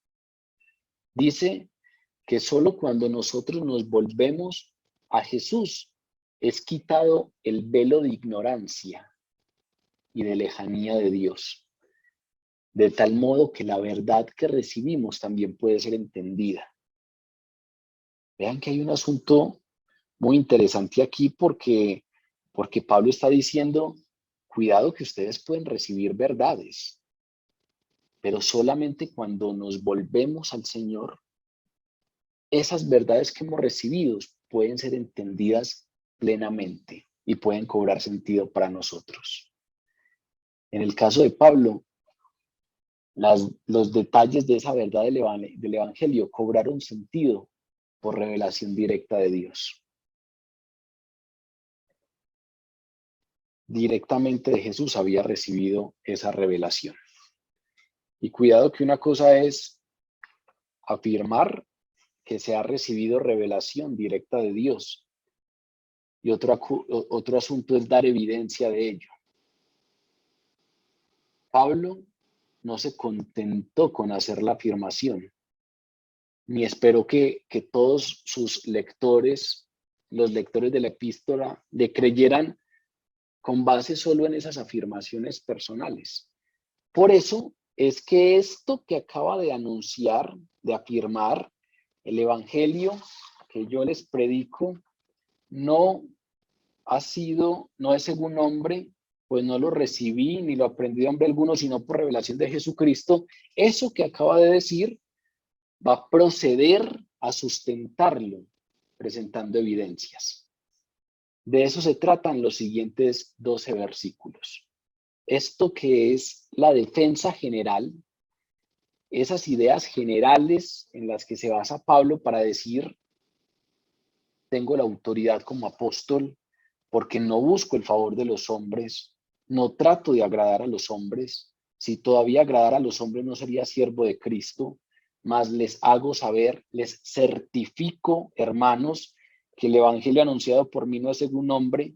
A: dice que solo cuando nosotros nos volvemos a Jesús es quitado el velo de ignorancia y de lejanía de Dios, de tal modo que la verdad que recibimos también puede ser entendida. Vean que hay un asunto muy interesante aquí porque Pablo está diciendo, cuidado que ustedes pueden recibir verdades, pero solamente cuando nos volvemos al Señor, esas verdades que hemos recibido pueden ser entendidas plenamente y pueden cobrar sentido para nosotros. En el caso de Pablo, los detalles de esa verdad del Evangelio cobraron sentido por revelación directa de Dios. directamente de Jesús había recibido esa revelación. Y cuidado que una cosa es afirmar que se ha recibido revelación directa de Dios y otro asunto es dar evidencia de ello. Pablo no se contentó con hacer la afirmación, ni esperó que todos sus lectores, los lectores de la epístola, le creyeran con base solo en esas afirmaciones personales. Por eso es que esto que acaba de anunciar, de afirmar, el evangelio que yo les predico, no es según hombre, pues no lo recibí ni lo aprendí de hombre alguno, sino por revelación de Jesucristo. Eso que acaba de decir va a proceder a sustentarlo, presentando evidencias. De eso se tratan los siguientes 12 versículos. Esto que es la defensa general, esas ideas generales en las que se basa Pablo para decir, tengo la autoridad como apóstol porque no busco el favor de los hombres, no trato de agradar a los hombres. Si todavía agradara a los hombres no sería siervo de Cristo, mas les hago saber, les certifico, hermanos, que el evangelio anunciado por mí no es según hombre,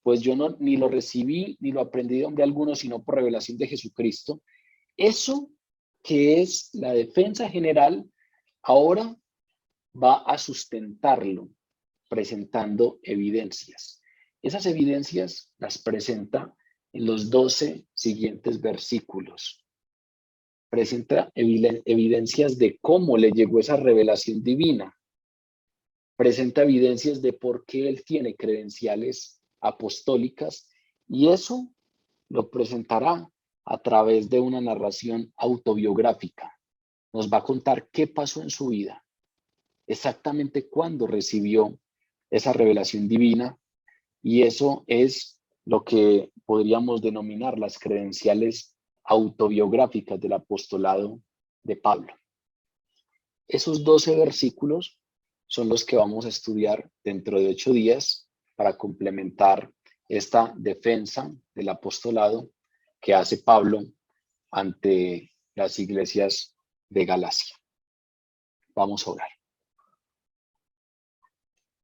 A: pues yo no, ni lo recibí ni lo aprendí de hombre alguno, sino por revelación de Jesucristo. Eso que es la defensa general, ahora va a sustentarlo, presentando evidencias. Esas evidencias las presenta en los 12 siguientes versículos. Presenta evidencias de cómo le llegó esa revelación divina. Presenta evidencias de por qué él tiene credenciales apostólicas y eso lo presentará a través de una narración autobiográfica. Nos va a contar qué pasó en su vida, exactamente cuándo recibió esa revelación divina, y eso es lo que podríamos denominar las credenciales autobiográficas del apostolado de Pablo. Esos 12 versículos son los que vamos a estudiar dentro de 8 días para complementar esta defensa del apostolado que hace Pablo ante las iglesias de Galacia. Vamos a orar.